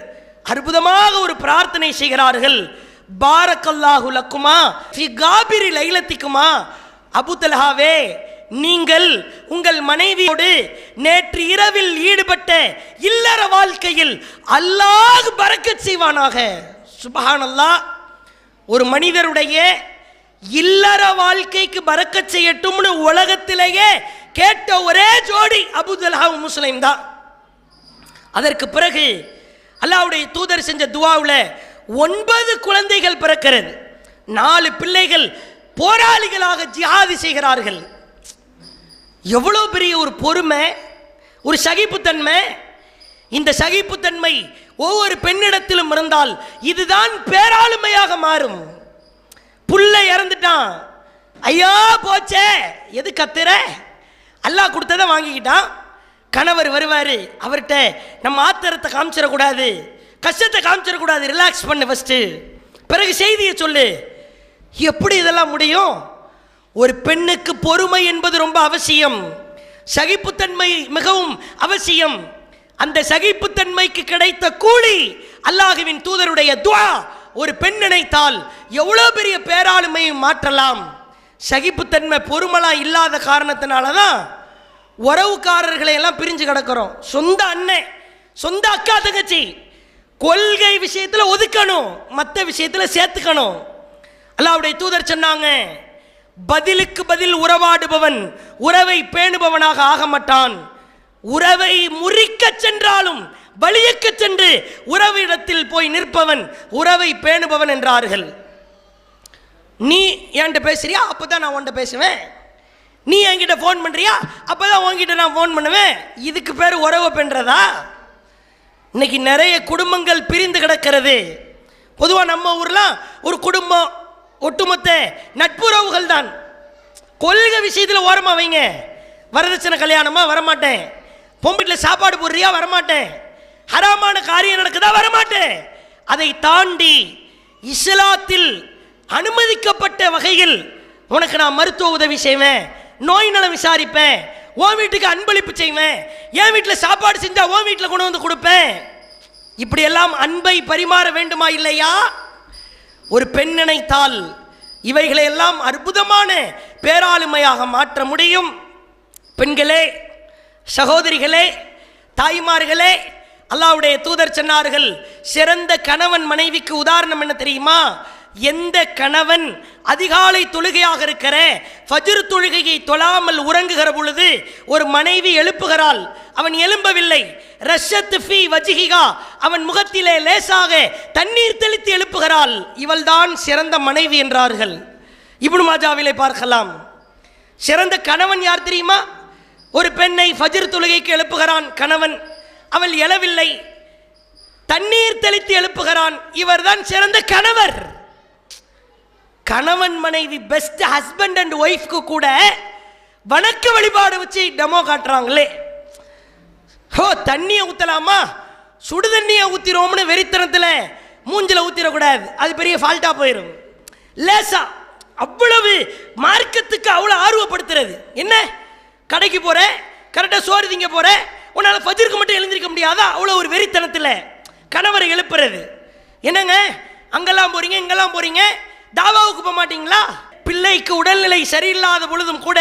அற்புதமாக ஒரு பிரார்த்தனை செய்கிறார்கள். பாரக்கல்லாஹு லக்குமா ஃபி காபிரி லைலத்திக்குமா. அபூ தல்ஹாவே, நீங்கள் உங்கள் மனைவியோடு நேற்று இரவில் ஈடுபட்ட இல்லற வாழ்க்கையில் அல்லாஹ் பரக்கத் செய்வானாக. சுப்ஹானல்லாஹ். ஒரு மனிதருடைய இல்லற வாழ்க்கைக்கு பரக்கத் செய்யட்டும்னு உலகத்திலேயே கேட்ட ஒரே ஜோடி அபூ தல்ஹா உம்மு சுலைம் தான். அதற்கு பிறகு அல்லாஹ்வுடைய தூதர் செஞ்ச துஆவுல 9 குழந்தைகள் பிறக்கிறது. 4 பிள்ளைகள் போராளிகளாக ஜிஹாது செய்கிறார்கள். எவ்வளோ பெரிய ஒரு பொறுமை, ஒரு சகிப்புத்தன்மை. இந்த சகிப்புத்தன்மை ஒவ்வொரு பெண்ணிடத்திலும் இருந்தால் இதுதான் பேராளுமையாக மாறும். புள்ள இறந்துட்டான், ஐயா போச்சே, எது கத்துற? அல்லாஹ் கொடுத்ததை வாங்கிக்கிட்டான். கணவர் வருவார், அவர்கிட்ட நம்ம ஆத்திரத்தை காமிச்சிடக்கூடாது, கஷ்டத்தை காமிச்சிடக்கூடாது, ரிலாக்ஸ் பண்ணு ஃபஸ்ட்டு, பிறகு செய்தியை சொல்லு. எப்படி இதெல்லாம் முடியும்? ஒரு பெண்ணுக்கு பொறுமை என்பது ரொம்ப அவசியம், சகிப்புத்தன்மை மிகவும் அவசியம். அந்த சகிப்புத்தன்மைக்கு கிடைத்த கூலி அல்லாஹ்வின் தூதருடைய துஆ. ஒரு பெண் நினைத்தால் எவ்வளோ பெரிய பேராளுமையை மாற்றலாம். சகிப்புத்தன்மை பொறுமலாம் இல்லாத காரணத்தினால தான் உறவுக்காரர்களை எல்லாம் பிரிஞ்சு கிடக்கிறோம். சொந்த அண்ணன், சொந்த அக்கா தங்கச்சி, கொள்கை விஷயத்துல ஒதுக்கணும், மற்ற விஷயத்துல சேர்த்துக்கணும். அல்லாஹ்வுடைய தூதர் சொன்னாங்க, பதிலுக்கு பதில் உறவாடுபவன் உறவை பேணுபவனாக ஆக மாட்டான். உறவை முறிக்க சென்றாலும் பலியக்க சென்று உறவிடத்தில் போய் நிற்பவன் உறவை பேணுபவன் என்றார்கள். நீ என்கிட்ட பேசுறியா, அப்பதான் நான் உன்கிட்ட பேசுவேன். நீ என்கிட்ட ஃபோன் பண்றியா, அப்பதான் உன்கிட்ட நான் ஃபோன் பண்ணுவேன். இதுக்கு பேர் உறவை பெண்றதா? இன்னைக்கு நிறைய குடும்பங்கள் பிரிந்து கிடக்கிறது. பொதுவாக நம்ம ஊர்லாம் ஒரு குடும்பம் ஒட்டுமொத்த நட்புறவுகள் தான். கொள்கை விஷயத்தில் ஓரமாக வைங்க. வரதட்சணை கல்யாணமா, வரமாட்டேன். பொம்பிட்டில் சாப்பாடு போடுறியா, வரமாட்டேன். ஹராமான காரியம் நடக்குதா, வரமாட்டேன். அதை தாண்டி இஸ்லாத்தில் அனுமதிக்கப்பட்ட வகையில் உனக்கு நான் மருத்துவ உதவி செய்வேன், நோய் நலம் விசாரிப்பேன், உன் வீட்டுக்கு அன்பளிப்பு செய்வேன், என் வீட்டில் சாப்பாடு செஞ்சா உன் வீட்டில் கொண்டு வந்து கொடுப்பேன். இப்படியெல்லாம் அன்பை பரிமாற வேண்டுமா இல்லையா? ஒரு பெண் நினைத்தால் இவைகளை எல்லாம் அற்புதமான பேராளுமையாக மாற்ற முடியும். பெண்களே, சகோதரிகளே, தாய்மார்களே, அல்லாஹ்வுடைய தூதர் சொன்னார்கள், சிறந்த கணவன் மனைவிக்கு உதாரணம் என்ன தெரியுமா? எந்த கணவன் அதிகாலை தொழுகையாக இருக்கிற ஃபஜ்ர் தொழுகையை தொழாமல் உறங்குகிற பொழுது ஒரு மனைவி எழுப்புகிறாள், அவன் எழும்பவில்லை, ரஷத் ஃபி வஜ்ஹிஹா, அவன் முகத்திலே லேசாக தண்ணீர் தெளித்து எழுப்புகிறாள், இவள்தான் சிறந்த மனைவி என்றார்கள். இப்னு மாஜாவிலே பார்க்கலாம். சிறந்த கணவன் யார் தெரியுமா? ஒரு பெண்ணை ஃபஜ்ர் தொழுகைக்கு எழுப்புகிறான் கணவன், அவள் எழவில்லை, தண்ணீர் தெளித்து எழுப்புகிறான், இவர்தான் சிறந்த கணவர். கணவன் மனைவி பெஸ்ட் ஹஸ்பண்ட் அண்ட் ஒய்ஃப்க்கு கூட வணக்க வழிபாடு வச்சு டெமோ காட்டுறாங்களே. ஹோ, தண்ணியை ஊற்றலாமா, சுடு தண்ணியை ஊற்றிரோம்னு வெறித்தனத்தில் மூஞ்சில் ஊற்றிடக்கூடாது, அது பெரிய ஃபால்ட்டாக போயிடும். லேசா அவ்வளவு மார்க்கத்துக்கு அவ்வளோ ஆர்வப்படுத்துறது. என்ன, கடைக்கு போகிற, கரெக்டாக சோறு திங்க போகிற, உன்னால் ஃபஜ்ருக்கு மட்டும் எழுந்திருக்க முடியாதா? அவ்வளோ ஒரு வெறித்தனத்தில் கணவரை எழுப்புறது. என்னங்க அங்கெல்லாம் போகிறீங்க, இங்கெல்லாம் போகிறீங்க, தாவாவுக்கு போக மாட்டீங்களா? பிள்ளைக்கு உடல்நிலை சரியில்லாத பொழுதும் கூட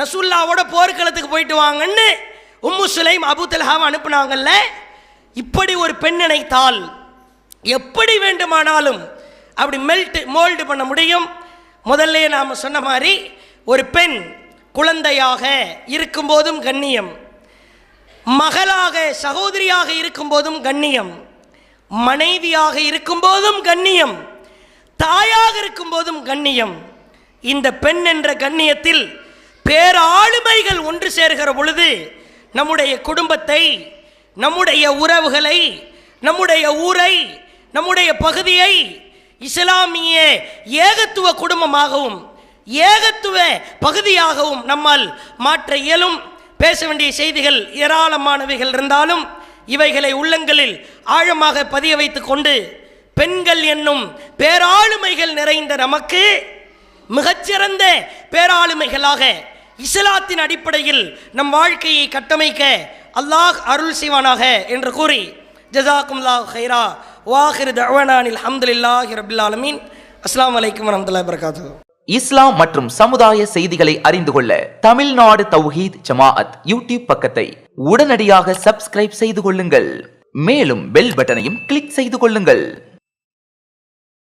ரசூல்லாவோட போர்க்களத்துக்கு போயிட்டு வாங்கன்னு உம்மு சுலைம் அபூ தல்ஹாவை அனுப்புனாங்கல்ல. இப்படி ஒரு பெண் நினைத்தால் எப்படி வேண்டுமானாலும் அப்படி மோல்டு பண்ண முடியும். முதல்ல நாம் சொன்ன மாதிரி ஒரு பெண் குழந்தையாக இருக்கும்போதும் கண்ணியம், மகளாக சகோதரியாக இருக்கும்போதும் கண்ணியம், மனைவியாக இருக்கும்போதும் கண்ணியம், தாயாக இருக்கும்போதும் கண்ணியம். இந்த பெண் என்ற கண்ணியத்தில் பேராளுமைகள் ஒன்று சேர்கிற பொழுது நம்முடைய குடும்பத்தை, நம்முடைய உறவுகளை, நம்முடைய ஊரை, நம்முடைய பகுதியை இஸ்லாமிய ஏகத்துவ குடும்பமாகவும் ஏகத்துவ பகுதியாகவும் நம்மால் மாற்ற இயலும். பேச வேண்டிய செய்திகள் ஏராளமானவைகள் இருந்தாலும் இவைகளை உள்ளங்களில் ஆழமாக பதிய வைத்துக் கொண்டு பெண்கள் என்னும் பேராளுமைகள் நிறைந்த நமக்கு மிகச்சிறந்த பேராளுமைகளாக இஸ்லாத்தின் அடிப்படையில் நம் வாழ்க்கையை கட்டமைக்க அல்லாஹ் அருள் செய்வானாக என்று கூறி ஜஸாக்குமுல்லாஹு கைரா வாஹிர் தஅவானானில் ஹம்துலில்லாஹி ரப்பில் ஆலமீன். அஸ்ஸலாமு அலைக்கும் வரஹ்மத்துல்லாஹி வபரகாத்துஹு. இஸ்லாம் மற்றும் சமுதாய செய்திகளை அறிந்து கொள்ள தமிழ்நாடு தௌஹீத் ஜமாஅத் யூடியூப் பக்கத்தை உடனடியாக சப்ஸ்கிரைப் செய்து கொள்ளுங்கள். மேலும் பெல் பட்டனையும் கிளிக் செய்து கொள்ளுங்கள்.